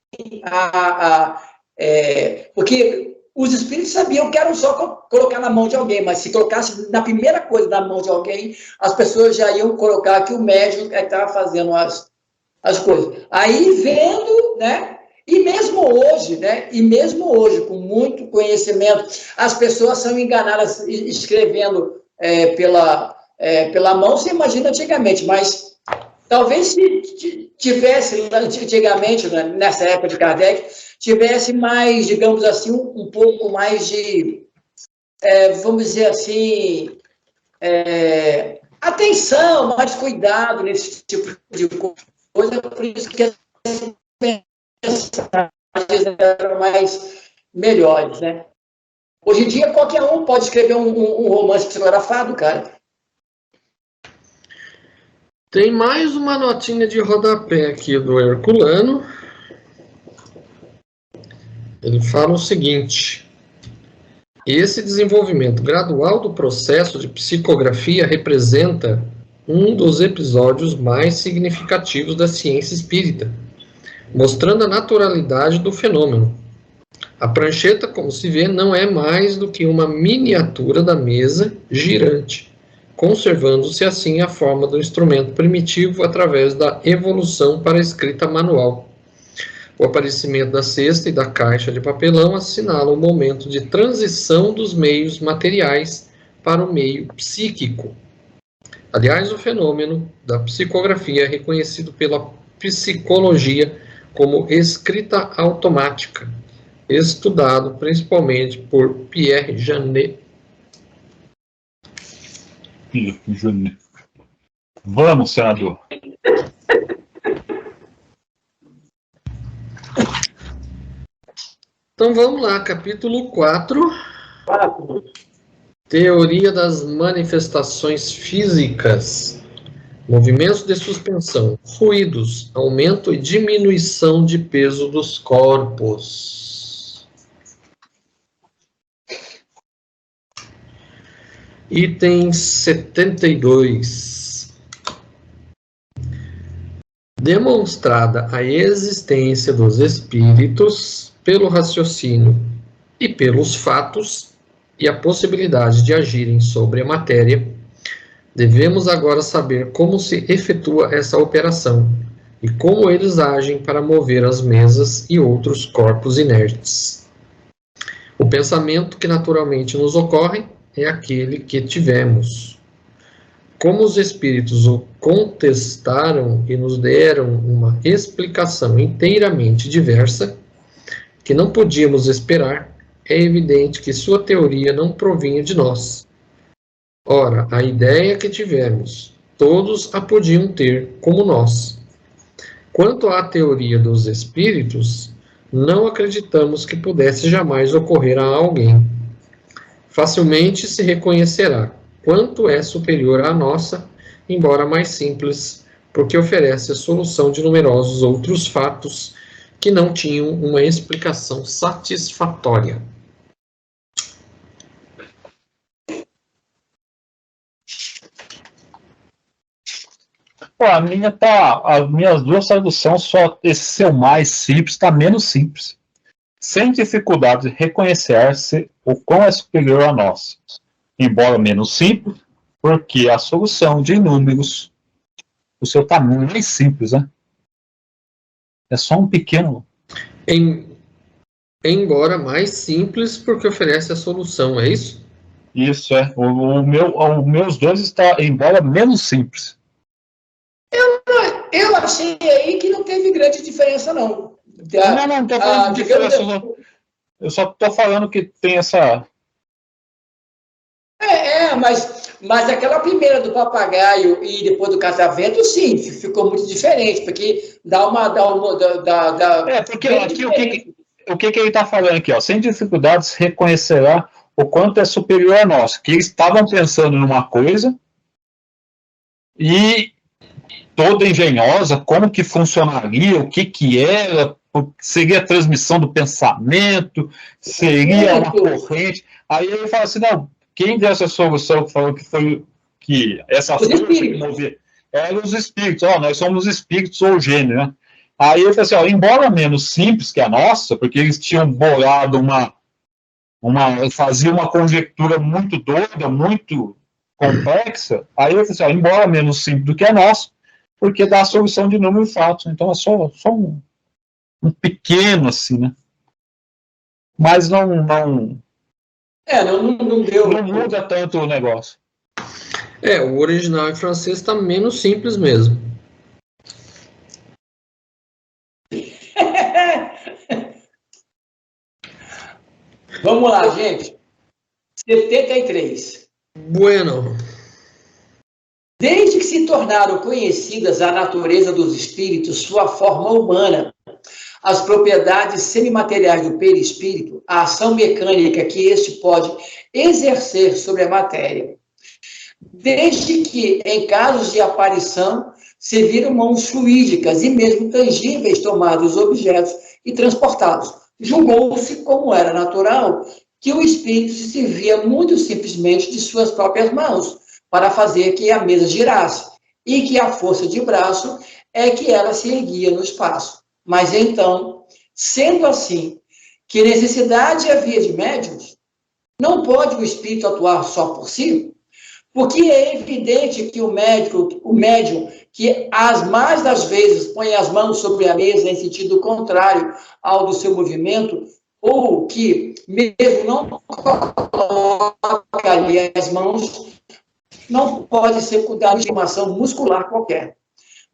porque os espíritos sabiam que era só colocar na mão de alguém, mas se colocasse na primeira coisa na mão de alguém, as pessoas já iam colocar que o médium estava fazendo as coisas. Aí vendo, né? E mesmo hoje, com muito conhecimento, as pessoas são enganadas escrevendo pela mão. Você imagina antigamente, mas talvez se tivesse antigamente, né, nessa época de Kardec, tivesse mais, digamos assim, um pouco mais de, vamos dizer assim, atenção, mais cuidado nesse tipo de coisa, por isso que as mensagens eram mais melhores, né? Hoje em dia, qualquer um pode escrever um romance psicografado, cara. Tem mais uma notinha de rodapé aqui do Herculano. Ele fala o seguinte: esse desenvolvimento gradual do processo de psicografia representa um dos episódios mais significativos da ciência espírita, mostrando a naturalidade do fenômeno. A prancheta, como se vê, não é mais do que uma miniatura da mesa girante, conservando-se assim a forma do instrumento primitivo através da evolução para a escrita manual. O aparecimento da cesta e da caixa de papelão assinala o momento de transição dos meios materiais para o meio psíquico. Aliás, o fenômeno da psicografia é reconhecido pela psicologia como escrita automática, estudado principalmente por Pierre Janet. Vamos, senador. Então vamos lá, capítulo 4. Teoria das manifestações físicas. Movimentos de suspensão, ruídos, aumento e diminuição de peso dos corpos. Item 72. Demonstrada a existência dos espíritos pelo raciocínio e pelos fatos e a possibilidade de agirem sobre a matéria, devemos agora saber como se efetua essa operação e como eles agem para mover as mesas e outros corpos inertes. O pensamento que naturalmente nos ocorre é aquele que tivemos. Como os espíritos o contestaram e nos deram uma explicação inteiramente diversa, que não podíamos esperar, é evidente que sua teoria não provinha de nós. Ora, a ideia que tivemos, todos a podiam ter como nós. Quanto à teoria dos espíritos, não acreditamos que pudesse jamais ocorrer a alguém. Facilmente se reconhecerá quanto é superior à nossa, embora mais simples, porque oferece a solução de numerosos outros fatos que não tinham uma explicação satisfatória. Pô, as minhas duas traduções, só esse seu mais simples está menos simples. Sem dificuldade de reconhecer-se o quão é superior a nós, embora menos simples, porque a solução de números, o seu está mais simples, né? É só um pequeno. Embora mais simples, porque oferece a solução, é isso? Isso é. Os meus dois está, embora menos simples. Eu achei aí que não teve grande diferença, não. Não estou falando de diferença. Eu só estou falando que tem essa. Mas aquela primeira do papagaio e depois do casamento, sim, ficou muito diferente, porque dá uma. Porque aqui o que ele está falando aqui, ó, sem dificuldades reconhecerá o quanto é superior a nós, que eles estavam pensando numa coisa e toda engenhosa, como que funcionaria, o que era, seria a transmissão do pensamento, seria uma corrente. Aí ele fala assim, não, quem deu essa solução falou que foi que essa força que movia eram os espíritos, nós somos espíritos ou gênio, né? Aí ele falou assim, embora menos simples que a nossa, porque eles tinham bolado fazia uma conjectura muito doida, muito complexa, aí ele falou assim, embora menos simples do que a nossa, porque dá a solução de números e fatos. Então é só um pequeno, assim, né? Mas não deu. Não muda tanto o negócio. O original em francês está menos simples mesmo. Vamos lá, gente. 73. Bueno. Desde que se tornaram conhecidas a natureza dos espíritos, sua forma humana, as propriedades semimateriais do perispírito, a ação mecânica que este pode exercer sobre a matéria, desde que, em casos de aparição, se viram mãos fluídicas e mesmo tangíveis tomados objetos e transportados, julgou-se, como era natural, que o espírito se servia muito simplesmente de suas próprias mãos, para fazer que a mesa girasse, e que a força de braço é que ela se erguia no espaço. Mas então, sendo assim, que necessidade havia de médiuns, não pode o espírito atuar só por si? Porque é evidente que o médium, que as mais das vezes põe as mãos sobre a mesa em sentido contrário ao do seu movimento, ou que mesmo não coloca ali as mãos, não pode ser cuidado de informação muscular qualquer.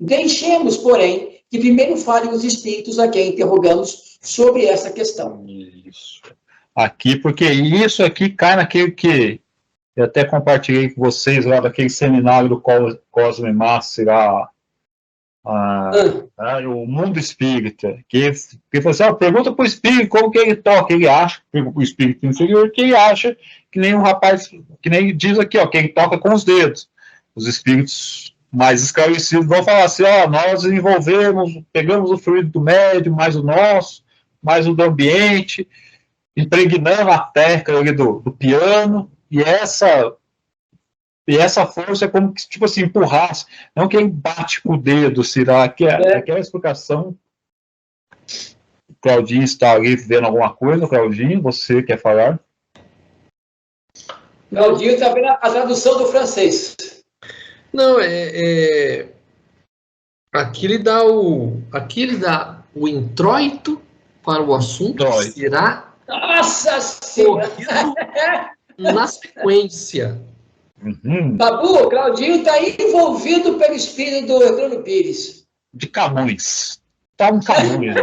Deixemos, porém, que primeiro falem os espíritos a quem interrogamos sobre essa questão. Isso. Aqui, porque isso aqui cai naquele que eu até compartilhei com vocês lá daquele seminário do Cosme Massi lá, o mundo espírita, que falou assim, pergunta para o espírito como que ele toca, ele acha, o espírito inferior, que ele acha que nem um rapaz, que nem diz aqui, que ele toca com os dedos. Os espíritos mais esclarecidos vão falar assim, nós desenvolvemos, pegamos o fluido do médium, mais o nosso, mais o do ambiente, impregnando a tecla ali do piano, e essa força é como que, tipo assim, empurrasse, não que ele bate com o dedo, será? Aquela explicação. O Claudinho está ali vendo alguma coisa, Claudinho, você quer falar? Claudinho está vendo a tradução do francês. Não, aqui ele dá o introito para o assunto que será Nossa Senhora! Na sequência. Babu, Claudinho está envolvido pelo espírito do Herculano Pires. De Camões. Tá um Camões.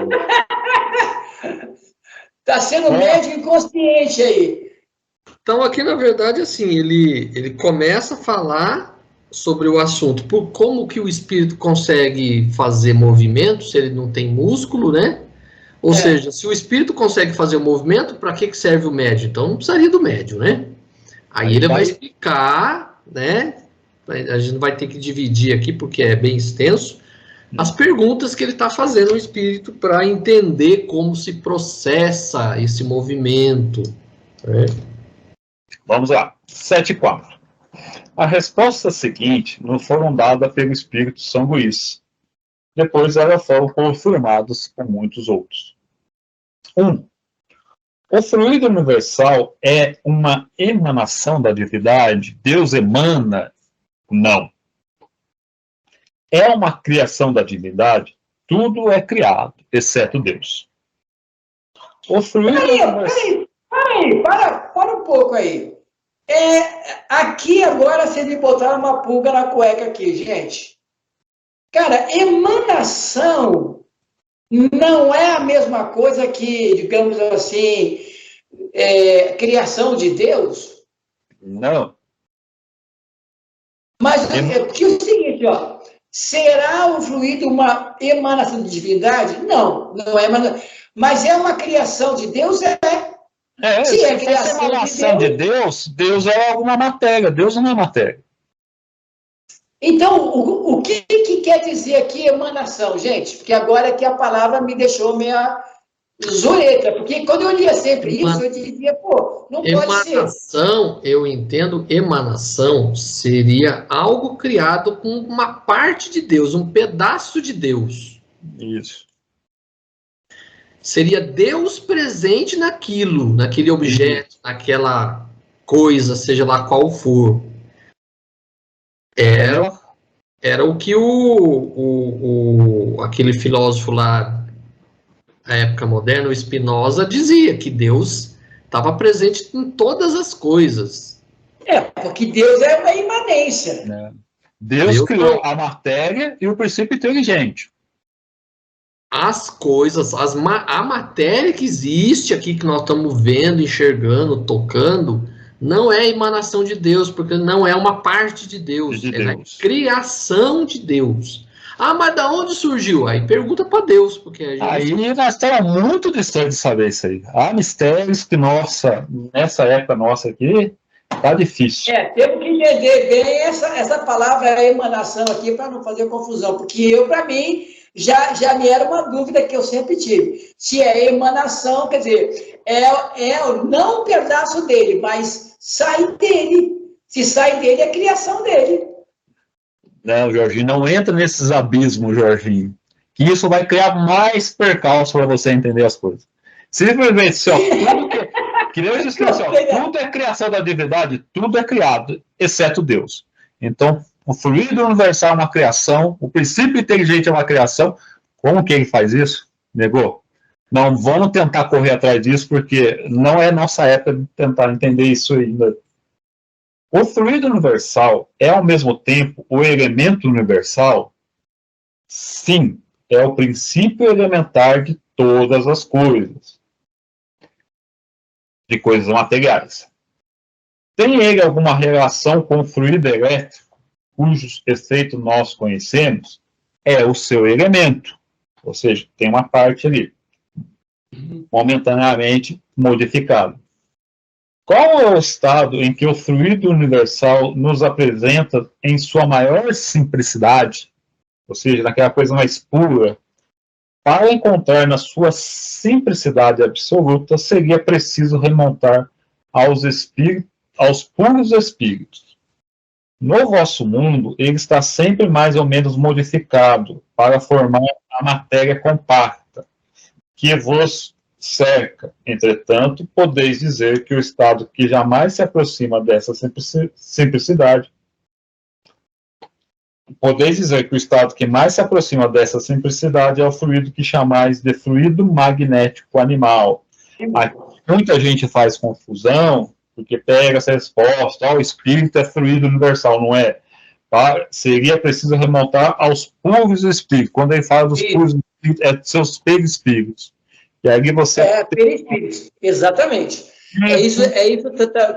Está sendo médio inconsciente aí. Então, aqui, na verdade, assim, ele começa a falar sobre o assunto, por como que o espírito consegue fazer movimento, se ele não tem músculo, né? Ou seja, se o espírito consegue fazer o movimento, para que serve o médium? Então, não precisaria do médium, né? Aí ele vai explicar, né? A gente vai ter que dividir aqui, porque é bem extenso, as perguntas que ele está fazendo ao espírito para entender como se processa esse movimento, né? Vamos lá. 7.4. A resposta seguinte não foram dadas pelo Espírito São Luís. Depois elas foram confirmadas por muitos outros. 1. O fluido universal é uma emanação da divindade? Deus emana? Não. É uma criação da divindade? Tudo é criado, exceto Deus. O fluido universal... Para um pouco aí. Aqui agora vocês me botaram uma pulga na cueca aqui, gente. Cara, emanação não é a mesma coisa que, digamos assim, criação de Deus? Não. Mas porque é o seguinte, ó, será o fluido uma emanação de divindade? Não, não é emanação. Mas é uma criação de Deus? Se é criação de Deus, Deus é alguma matéria, Deus não é matéria. Então, o que quer dizer aqui emanação, gente? Porque agora é que a palavra me deixou meia zureta, porque quando eu lia sempre isso, eu dizia, pô, não pode ser. Emanação, eu entendo, emanação seria algo criado com uma parte de Deus, um pedaço de Deus. Isso. Seria Deus presente naquele objeto, naquela coisa, seja lá qual for. Era o que aquele filósofo lá da época moderna, o Spinoza, dizia, que Deus estava presente em todas as coisas. Porque Deus é uma imanência. Deus criou a matéria e o princípio inteligente. As coisas, a matéria que existe aqui, que nós estamos vendo, enxergando, tocando, não é emanação de Deus, porque não é uma parte de Deus, é a criação de Deus. Ah, mas da onde surgiu? Aí pergunta para Deus, porque a gente... Aí nós estamos muito distantes de saber isso aí. Há mistérios que, nessa época nossa aqui, tá difícil. Temos que entender bem essa palavra emanação aqui, para não fazer confusão, porque para mim, já me era uma dúvida que eu sempre tive. Se é emanação, quer dizer, não um pedaço dele, mas sai dele. Se sai dele, é a criação dele. Não, Jorginho, não entra nesses abismos, Jorginho. Que isso vai criar mais percalço para você entender as coisas. Simplesmente, tudo é criação da divindade, tudo é criado, exceto Deus. Então, o fluido universal é uma criação, o princípio inteligente é uma criação. Como que ele faz isso? Negou? Não vamos tentar correr atrás disso, porque não é nossa época de tentar entender isso ainda. O fluido universal é, ao mesmo tempo, o elemento universal? Sim, é o princípio elementar de todas as coisas. De coisas materiais. Tem ele alguma relação com o fluido elétrico, cujos efeitos nós conhecemos? É o seu elemento. Ou seja, tem uma parte ali, momentaneamente modificada. Qual é o estado em que o fluido universal nos apresenta em sua maior simplicidade, ou seja, naquela coisa mais pura? Para encontrar na sua simplicidade absoluta, seria preciso remontar aos puros espíritos. No vosso mundo, ele está sempre mais ou menos modificado para formar a matéria compacta, que vos cerca. Entretanto, podeis dizer que o estado que jamais se aproxima dessa simplicidade, é o fluido que chamais de fluido magnético animal. Aqui, muita gente faz confusão, porque pega essa resposta, o espírito é fluido universal, não é? Seria preciso remontar aos puros espíritos. Quando ele fala dos puros espíritos, é seus perispíritos. E aí você... perispírito, exatamente. É isso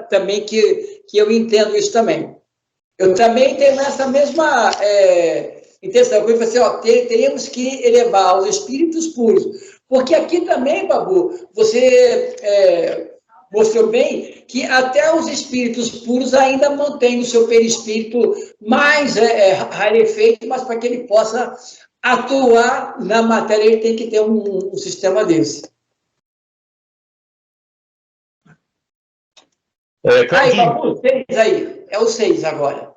também que eu entendo isso também. Eu também tenho essa mesma intenção. Eu falei assim, teríamos que elevar os espíritos puros. Porque aqui também, Babu, você mostrou bem que até os espíritos puros ainda mantêm o seu perispírito mais rarefeito, mas para que ele possa atuar na matéria, ele tem que ter um sistema desse. Aí, Babu, 6 aí. É o 6 agora.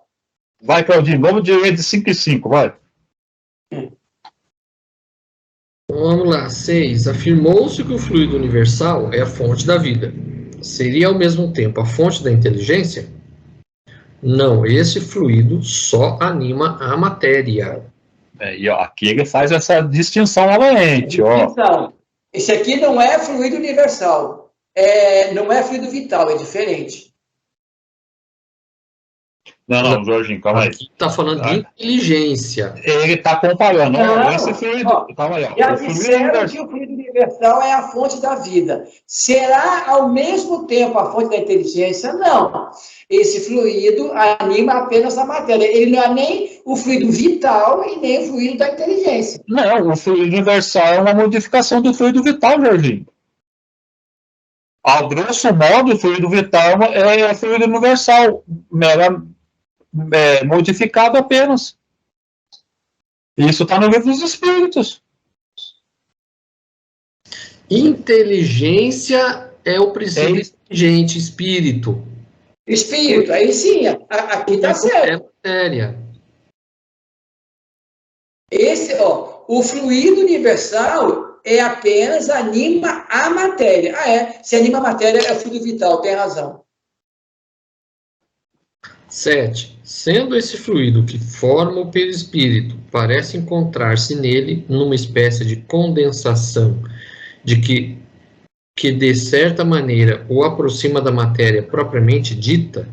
Vai, Claudinho, vamos de 5 em 5, vai. Vamos lá, 6. Afirmou-se que o fluido universal é a fonte da vida. Seria ao mesmo tempo a fonte da inteligência? Não, esse fluido só anima a matéria. E ó, aqui ele faz essa distinção novamente. Ó. Esse aqui não é fluido universal. Não é fluido vital, é diferente. Não, Jorginho, calma aí. Aqui está falando de inteligência. Ele está comparando. Esse fluido. Calma aí. Já disseram que o fluido universal é a fonte da vida. Será ao mesmo tempo a fonte da inteligência? Não. Esse fluido anima apenas a matéria. Ele não é nem o fluido vital e nem o fluido da inteligência. Não, o fluido universal é uma modificação do fluido vital, Jorginho. Ao grosso modo, o fluido vital é fluido universal, modificado apenas. Isso está no livro dos Espíritos. Inteligência é o princípio inteligente, espírito. Espírito, aí sim, aqui está certo. É matéria. O fluido universal apenas anima a matéria. Se anima a matéria, é fluido vital, tem razão. 7. Sendo esse fluido que forma o perispírito, parece encontrar-se nele numa espécie de condensação, de que de certa maneira o aproxima da matéria propriamente dita,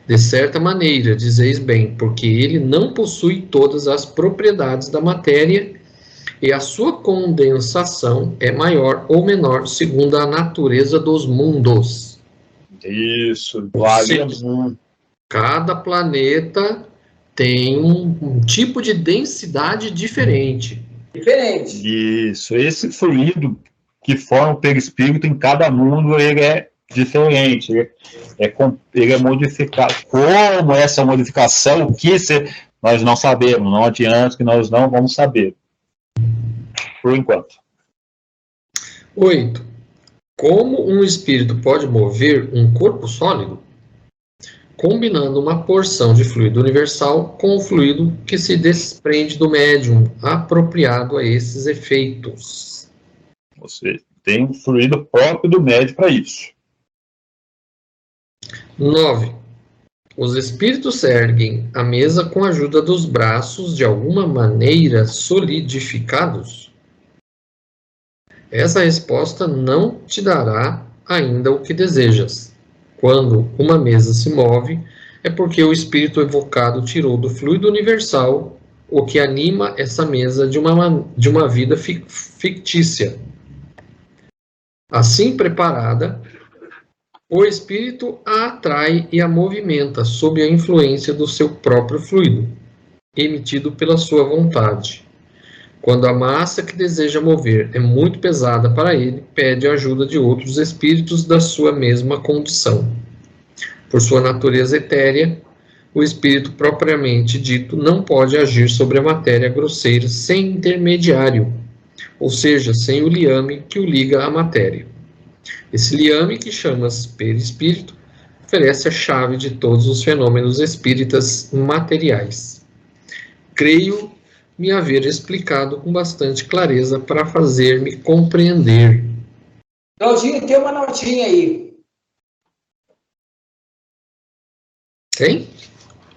de certa maneira, dizeis bem, porque ele não possui todas as propriedades da matéria e a sua condensação é maior ou menor segundo a natureza dos mundos. Isso, vale. Cada planeta tem um tipo de densidade diferente. Isso, esse fluido que forma o perispírito em cada mundo, ele é diferente, ele é modificado. Como essa modificação, nós não sabemos, não adianta que nós não vamos saber. Por enquanto. 8. Como um espírito pode mover um corpo sólido? Combinando uma porção de fluido universal com o fluido que se desprende do médium, apropriado a esses efeitos. Você tem um fluido próprio do médium para isso. 9. Os espíritos erguem a mesa com a ajuda dos braços de alguma maneira solidificados? Essa resposta não te dará ainda o que desejas. Quando uma mesa se move, é porque o espírito evocado tirou do fluido universal o que anima essa mesa de uma vida fictícia. Assim preparada, o espírito a atrai e a movimenta sob a influência do seu próprio fluido, emitido pela sua vontade. Quando a massa que deseja mover é muito pesada para ele, pede a ajuda de outros espíritos da sua mesma condição. Por sua natureza etérea, o espírito propriamente dito não pode agir sobre a matéria grosseira sem intermediário, ou seja, sem o liame que o liga à matéria. Esse liame, que chamas perispírito, oferece a chave de todos os fenômenos espíritas materiais. Creio me haver explicado com bastante clareza para fazer-me compreender. Claudinho, tem uma notinha aí. Tem?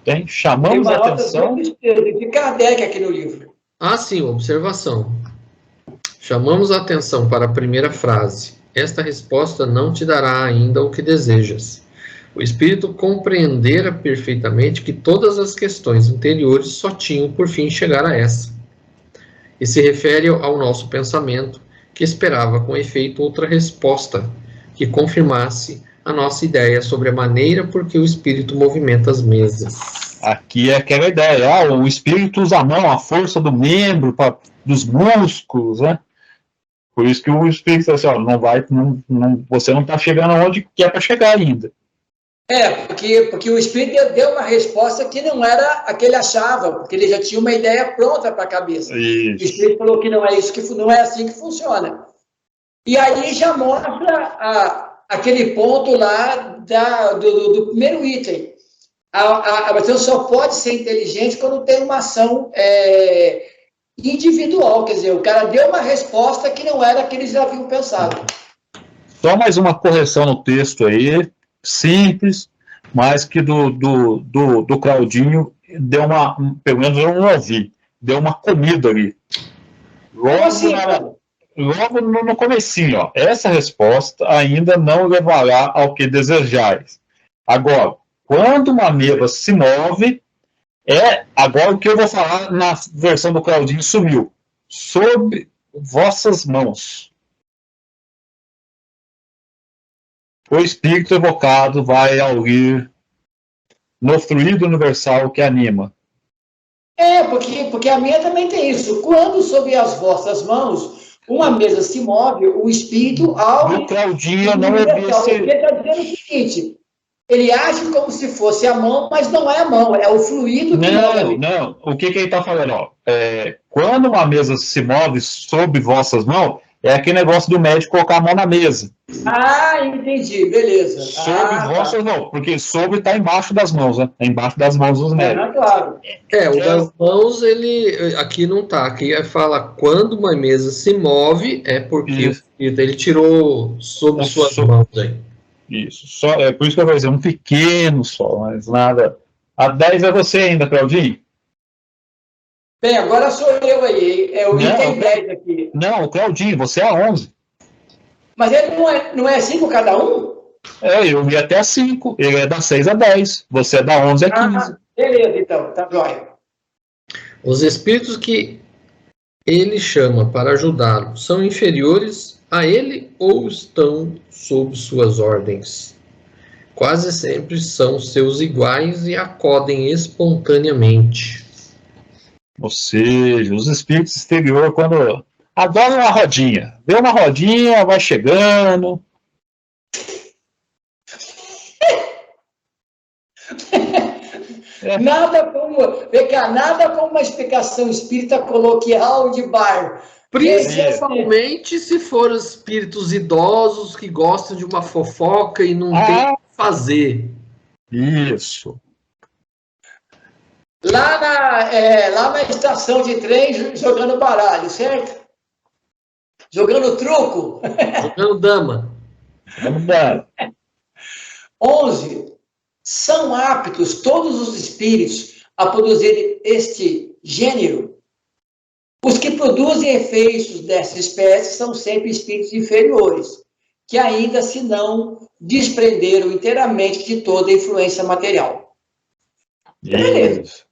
Tem. Chamamos a atenção. De Kardec aqui no livro. Sim, observação. Chamamos a atenção para a primeira frase. Esta resposta não te dará ainda o que desejas. O espírito compreendera perfeitamente que todas as questões anteriores só tinham por fim chegar a essa. E se refere ao nosso pensamento, que esperava, com efeito, outra resposta que confirmasse a nossa ideia sobre a maneira por que o espírito movimenta as mesas. Aqui é aquela ideia, o espírito usa a mão, a força do membro, dos músculos, né? Por isso que o espírito assim, ó, você não está chegando onde quer para chegar ainda. Porque o espírito deu uma resposta que não era a que ele achava, porque ele já tinha uma ideia pronta para a cabeça. Isso. O espírito falou que não é isso, que não é assim que funciona. E aí já mostra aquele ponto lá do primeiro item. A pessoa só pode ser inteligente quando tem uma ação individual, quer dizer, o cara deu uma resposta que não era a que eles já haviam pensado. Só mais uma correção no texto aí, simples, mas que do Claudinho deu pelo menos eu não ouvi, deu uma comida ali. Logo no comecinho, ó, essa resposta ainda não levará ao que desejais. Agora, quando uma mesa se move, agora o que eu vou falar na versão do Claudinho sumiu. Sob vossas mãos. O espírito evocado vai aurir no fluido universal que anima. Porque a minha também tem isso. Quando sob as vossas mãos, uma mesa se move, o espírito auge. O Claudinho não ouvi esse... Ele está dizendo o seguinte, ele age como se fosse a mão, mas não é a mão, é o fluido que move. Não. O que ele está falando? Ó, quando uma mesa se move sob vossas mãos, é aquele negócio do médico colocar a mão na mesa. Ah, entendi, beleza. Sob vossas mãos, porque sobre está embaixo das mãos, né? É embaixo das mãos dos médicos. Claro. O das mãos, ele aqui não está. Aqui fala quando uma mesa se move, é porque ele tirou sob suas mãos aí. Isso, é por isso que eu vou dizer, um pequeno só, mas nada. A 10 é você ainda, Claudinho? Bem, agora sou eu aí, o item 10 aqui. Não, o Claudinho, você é a 11. Mas ele não é 5 cada um? Eu ia até a 5, ele é da 6 a 10, você é da 11 a 15. Beleza, então, tá jóia. Os espíritos que ele chama para ajudá-lo são inferiores a ele ou estão sob suas ordens? Quase sempre são seus iguais e acodem espontaneamente. Ou seja, os espíritos exteriores, quando adoram uma rodinha, vê uma rodinha, vai chegando. Nada como uma explicação espírita coloquial de bar. Principalmente se for espíritos idosos que gostam de uma fofoca e não tem o que fazer. Isso. Lá na estação de trem, jogando baralho, certo? Jogando truco. Jogando dama. 11. São aptos todos os espíritos a produzir este gênero. Os que produzem efeitos dessa espécie são sempre espíritos inferiores, que ainda se não desprenderam inteiramente de toda a influência material. Beleza.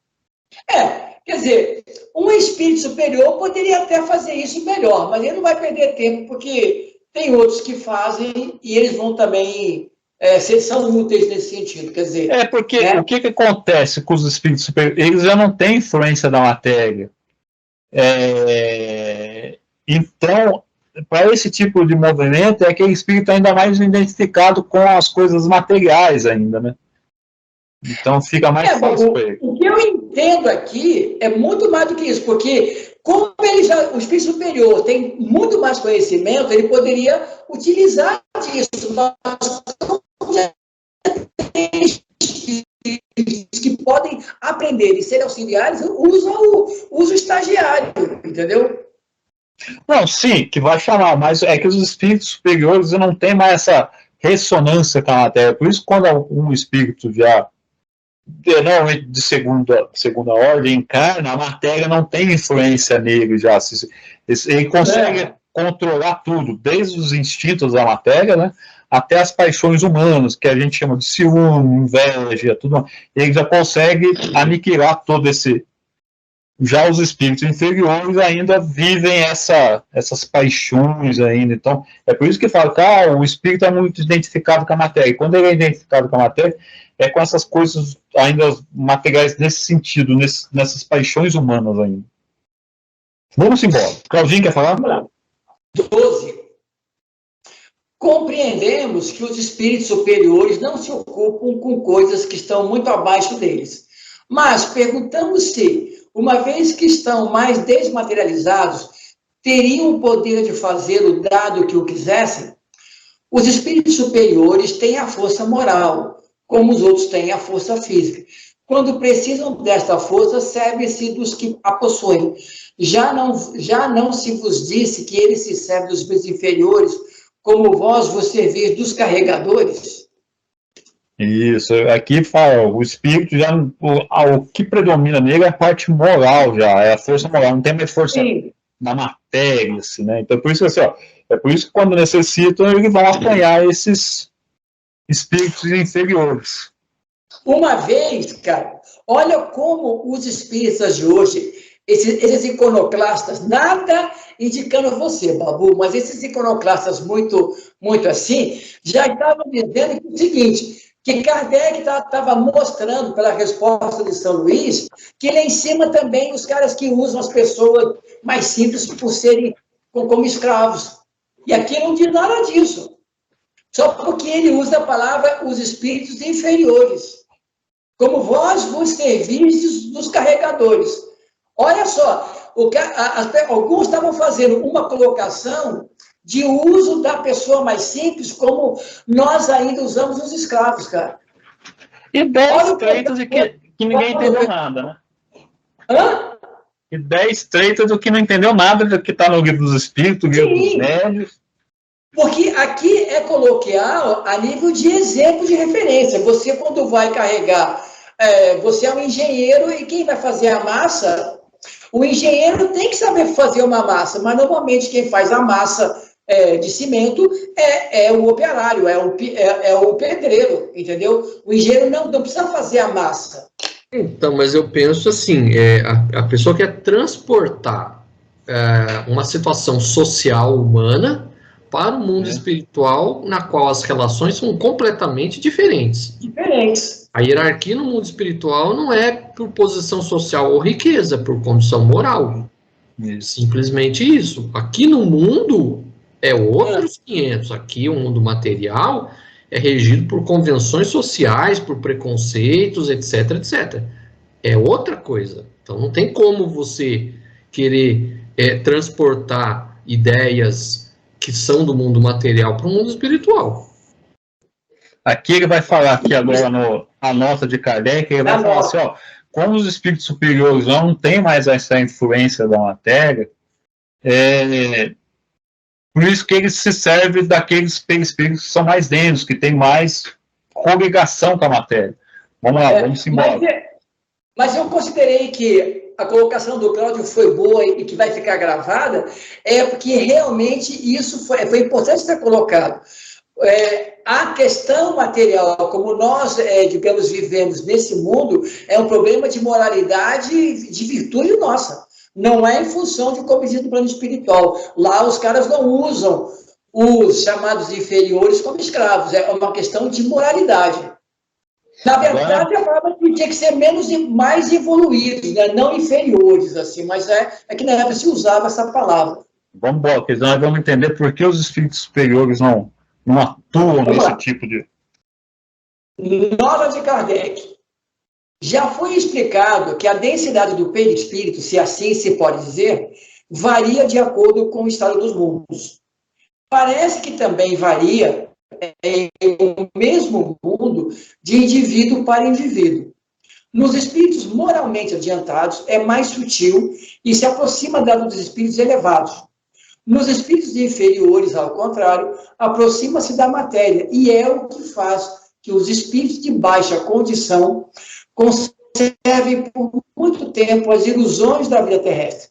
Quer dizer, um espírito superior poderia até fazer isso melhor, mas ele não vai perder tempo, porque tem outros que fazem e eles vão também são úteis nesse sentido, quer dizer... porque o que acontece com os espíritos superiores? Eles já não têm influência da matéria. Então, para esse tipo de movimento, é aquele espírito ainda mais identificado com as coisas materiais ainda, né? Então fica mais fácil para ele. O que eu entendo aqui é muito mais do que isso, porque como o espírito superior tem muito mais conhecimento, ele poderia utilizar disso, mas que podem aprender e ser auxiliares, usa o estagiário, entendeu? Não, sim, que vai chamar, mas é que os espíritos superiores não têm mais essa ressonância com a matéria. Por isso, quando um espírito já, normalmente de segunda ordem, encarna, a matéria não tem influência nele já. Ele consegue controlar tudo, desde os instintos da matéria, né, até as paixões humanas, que a gente chama de ciúme, inveja, tudo. Ele já consegue aniquilar todo Já os espíritos inferiores ainda vivem essas paixões ainda. Então, é por isso que fala que o espírito é muito identificado com a matéria. E quando ele é identificado com a matéria, é com essas coisas ainda materiais nesse sentido, nessas paixões humanas ainda. Vamos embora. Claudinho, quer falar? 12. Compreendemos que os espíritos superiores não se ocupam com coisas que estão muito abaixo deles. Mas perguntamos se, uma vez que estão mais desmaterializados, teriam o poder de fazê-lo dado que o quisessem? Os espíritos superiores têm a força moral, como os outros têm a força física. Quando precisam desta força, servem-se dos que a possuem. Já não se vos disse que ele se serve dos espíritos inferiores, como vós vos servis dos carregadores? Isso, aqui fala, o espírito já, o que predomina nele é a parte moral já, é a força moral, não tem mais força na matéria, assim, né? Então, por isso, assim, é por isso que quando necessitam, ele vai apanhar esses espíritos inferiores. Uma vez, cara, olha como os espíritas de hoje, esses iconoclastas, nada indicando você, Babu, mas esses iconoclastas muito assim, já estavam dizendo o seguinte, que Kardec estava mostrando, pela resposta de São Luís, que lá em cima também os caras que usam as pessoas mais simples por serem como escravos. E aqui não diz nada disso. Só porque ele usa a palavra os espíritos inferiores. Como vós vos servis dos carregadores. Olha só, alguns estavam fazendo uma colocação de uso da pessoa mais simples, como nós ainda usamos os escravos, cara. Ideias estreitas de que ninguém entendeu nada, né? Hã? Ideia estreita do que não entendeu nada do que está no livro dos espíritos, livro dos médios. Porque aqui é coloquial a nível de exemplo de referência. Você, quando vai carregar, você é um engenheiro e quem vai fazer a massa, o engenheiro tem que saber fazer uma massa, mas normalmente quem faz a massa de cimento é o operário, é o pedreiro, entendeu? O engenheiro não precisa fazer a massa. Então, mas eu penso assim, a pessoa quer transportar uma situação social humana para o mundo espiritual, na qual as relações são completamente diferentes. A hierarquia no mundo espiritual não é por posição social ou riqueza, por condição moral. Simplesmente isso. Aqui no mundo é outros 500. Aqui o mundo material é regido por convenções sociais, por preconceitos, etc, etc. É outra coisa. Então não tem como você querer transportar ideias que são do mundo material para o mundo espiritual. Aqui ele vai falar aqui agora a nota de Kardec, ele vai falar assim, como os espíritos superiores não têm mais essa influência da matéria, por isso que ele se serve daqueles espíritos que são mais densos, que têm mais coligação com a matéria. Vamos lá, vamos embora. Mas eu considerei que a colocação do Cláudio foi boa e que vai ficar gravada, porque realmente isso foi importante ser colocado. A questão material, como nós, digamos, vivemos nesse mundo, é um problema de moralidade, de virtude nossa. Não é em função de como diz no plano espiritual. Lá os caras não usam os chamados inferiores como escravos. É uma questão de moralidade. Na verdade, eu falava que tinha que ser mais evoluídos, né? Não inferiores, assim, mas é que na época se usava essa palavra. Vamos embora, porque nós vamos entender por que os espíritos superiores não atuam nesse tipo de... Nota de Kardec. Já foi explicado que a densidade do perispírito, se assim se pode dizer, varia de acordo com o estado dos mundos. Parece que também varia o mesmo mundo de indivíduo para indivíduo. Nos espíritos moralmente adiantados, é mais sutil e se aproxima dos espíritos elevados. Nos espíritos inferiores, ao contrário, aproxima-se da matéria, e é o que faz que os espíritos de baixa condição conservem por muito tempo as ilusões da vida terrestre.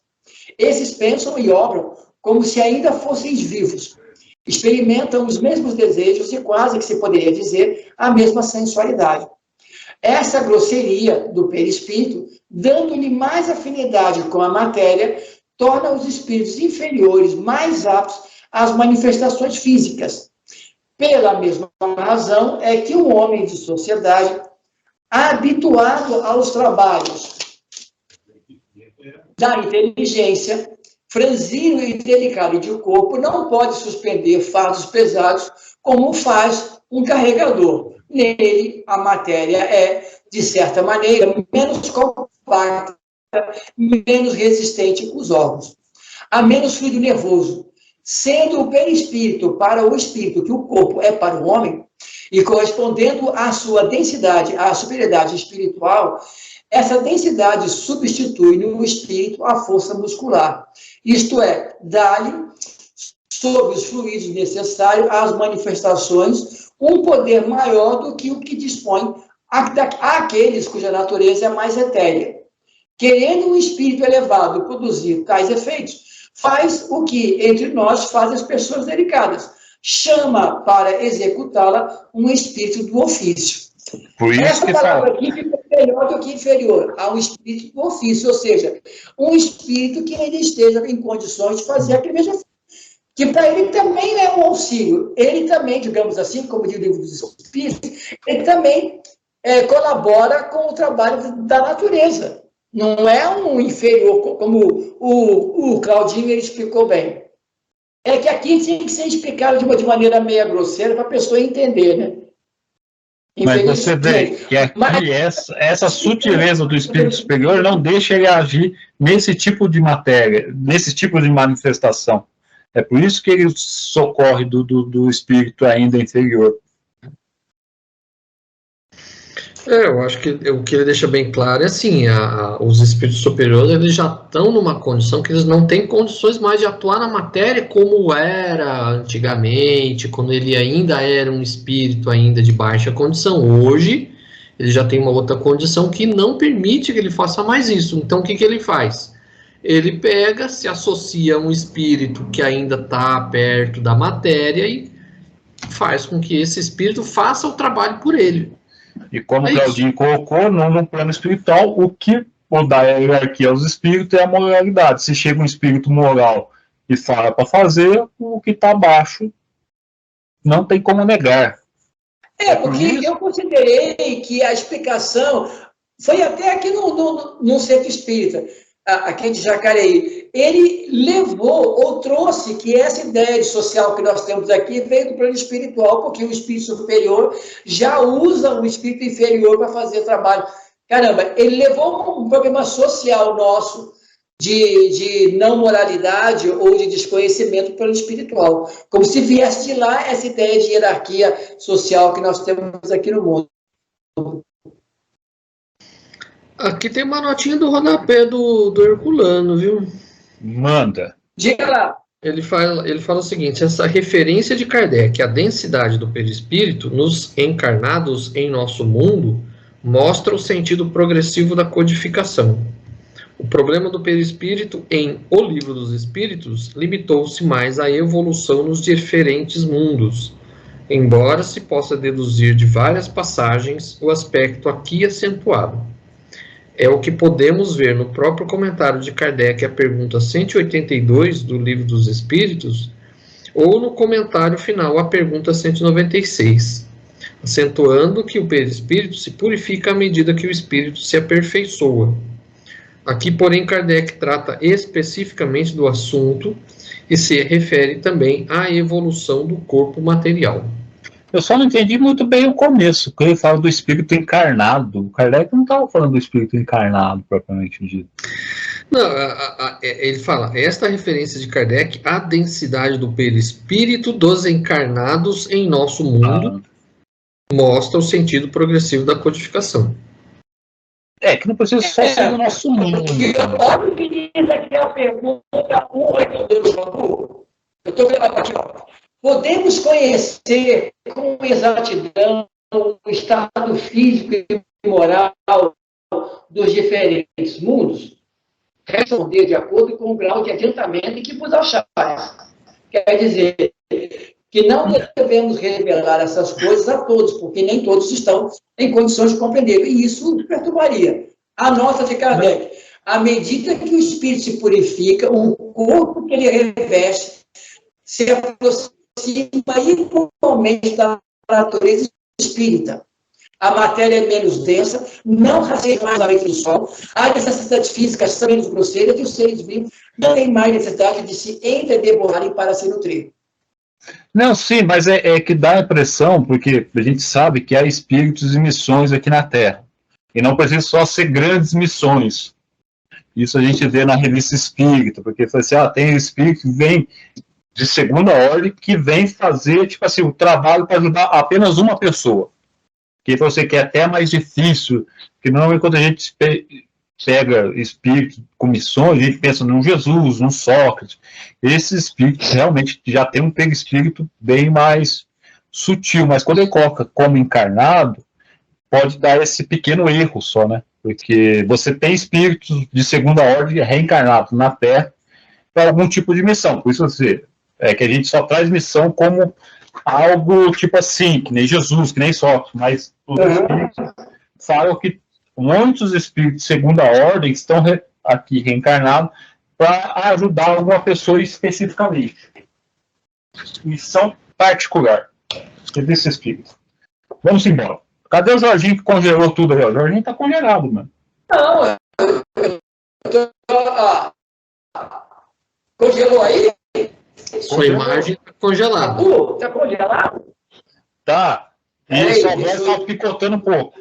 Esses pensam e obram como se ainda fossem vivos. Experimentam os mesmos desejos e quase que se poderia dizer a mesma sensualidade. essa grosseria do perispírito, dando-lhe mais afinidade com a matéria, torna os espíritos inferiores mais aptos às manifestações físicas. Pela mesma razão é que um homem de sociedade, habituado aos trabalhos da inteligência, franzino e delicado de corpo, não pode suspender fardos pesados como faz um carregador. Nele, a matéria é, de certa maneira, menos compacta, menos resistente aos órgãos. Há menos fluido nervoso. Sendo o perispírito para o espírito que o corpo é para o homem, e correspondendo à sua densidade, à superioridade espiritual, essa densidade substitui no espírito a força muscular. Isto é, dá-lhe, sobre os fluidos necessários às manifestações, um poder maior do que o que dispõe àqueles cuja natureza é mais etérea. Querendo um espírito elevado produzir tais efeitos, faz o que entre nós faz as pessoas delicadas. Chama para executá-la um espírito do ofício. Por isso essa que palavra aqui fica melhor do que inferior a um espírito do ofício, ou seja, um espírito que ainda esteja em condições de fazer aquele mesmo, que para ele também é um auxílio. Ele também, digamos assim, como diz o livro dos Espíritos, ele também colabora com o trabalho da natureza. Não é um inferior, como o Claudinho ele explicou bem. É que aqui tem que ser explicado de maneira meia grosseira para a pessoa entender, né? Mas você vê que aqui essa sutileza do espírito superior não deixa ele agir nesse tipo de matéria, nesse tipo de manifestação. É por isso que ele socorre do espírito ainda inferior. Eu acho que o que ele deixa bem claro é assim, os espíritos superiores eles já estão numa condição que eles não têm condições mais de atuar na matéria como era antigamente, quando ele ainda era um espírito ainda de baixa condição. Hoje, ele já tem uma outra condição que não permite que ele faça mais isso. Então, o que ele faz? Ele pega, se associa a um espírito que ainda está perto da matéria e faz com que esse espírito faça o trabalho por ele. E como o Claudinho colocou, no plano espiritual, o que dá hierarquia aos espíritos é a moralidade. Se chega um espírito moral e fala para fazer, o que está abaixo não tem como negar. Porque eu considerei que a explicação foi até aqui no centro espírita, aqui de Jacareí. Ele levou ou trouxe que essa ideia de social que nós temos aqui veio do plano espiritual, porque o espírito superior já usa o espírito inferior para fazer trabalho. Caramba, ele levou um problema social nosso de não moralidade ou de desconhecimento pelo espiritual, como se viesse de lá essa ideia de hierarquia social que nós temos aqui no mundo. Aqui tem uma notinha do rodapé do Herculano, viu? Manda. Diga lá. Ele fala o seguinte: essa referência de Kardec à densidade do perispírito nos encarnados em nosso mundo mostra o sentido progressivo da codificação. O problema do perispírito em O Livro dos Espíritos limitou-se mais à evolução nos diferentes mundos, embora se possa deduzir de várias passagens o aspecto aqui acentuado. É o que podemos ver no próprio comentário de Kardec à pergunta 182 do Livro dos Espíritos, ou no comentário final à pergunta 196, acentuando que o perispírito se purifica à medida que o espírito se aperfeiçoa. Aqui, porém, Kardec trata especificamente do assunto e se refere também à evolução do corpo material. Eu só não entendi muito bem o começo, quando ele fala do espírito encarnado. O Kardec não estava falando do espírito encarnado, propriamente dito. Não, ele fala, esta referência de Kardec à densidade do perispírito dos encarnados em nosso mundo mostra o sentido progressivo da codificação. Que não precisa só ser do nosso mundo. Olha o que diz aqui a pergunta 182. Eu estou vendo aqui, ó. Podemos conhecer com exatidão o estado físico e moral dos diferentes mundos? Responder de acordo com o grau de adiantamento em que vos achais. Quer dizer, que não devemos revelar essas coisas a todos, porque nem todos estão em condições de compreender, e isso perturbaria. A nota de Kardec: à medida que o espírito se purifica, o corpo que ele reveste se aproxima igualmente da natureza espírita. A matéria é menos densa, não rasteja mais a mente do sol, as necessidades físicas são menos grosseiras e os seres vivos não têm mais necessidade de se entredeborrarem para se nutrir. Não, sim, mas é que dá a impressão, porque a gente sabe que há espíritos e missões aqui na Terra. E não precisa só ser grandes missões. Isso a gente vê na revista Espírita, porque assim, tem espírito que vem de segunda ordem, que vem fazer, tipo assim, o trabalho para ajudar apenas uma pessoa. Que você quer até mais difícil, que normalmente quando a gente pega espíritos com missões, a gente pensa num Jesus, num Sócrates. Esses espíritos realmente já tem um perispírito bem mais sutil, mas quando ele coloca como encarnado, pode dar esse pequeno erro só, né? Porque você tem espíritos de segunda ordem reencarnados na Terra para algum tipo de missão. Por isso que a gente só traz missão como algo tipo assim, que nem Jesus, que nem Sócrates, mas os espíritos falam que muitos espíritos de segunda ordem estão aqui reencarnados para ajudar alguma pessoa especificamente. Missão particular desse espírito. Vamos embora. Cadê o Jorginho que congelou tudo aí? O Jorginho tá congelado, mano. Não, congelou aí? Sua imagem está congelada. Tá congelado? Tá. E sua voz tá picotando um pouco.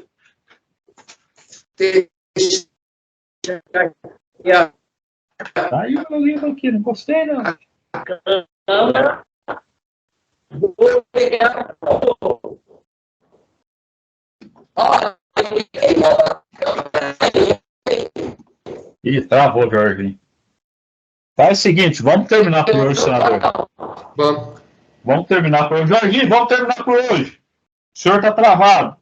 Tá aí o meu livro aqui, não gostei, não. Vou pegar. Ih, travou, Jorginho. Faz o seguinte, vamos terminar por hoje, senador. Vamos. Vamos terminar por hoje. Jorginho, vamos terminar por hoje. O senhor tá travado.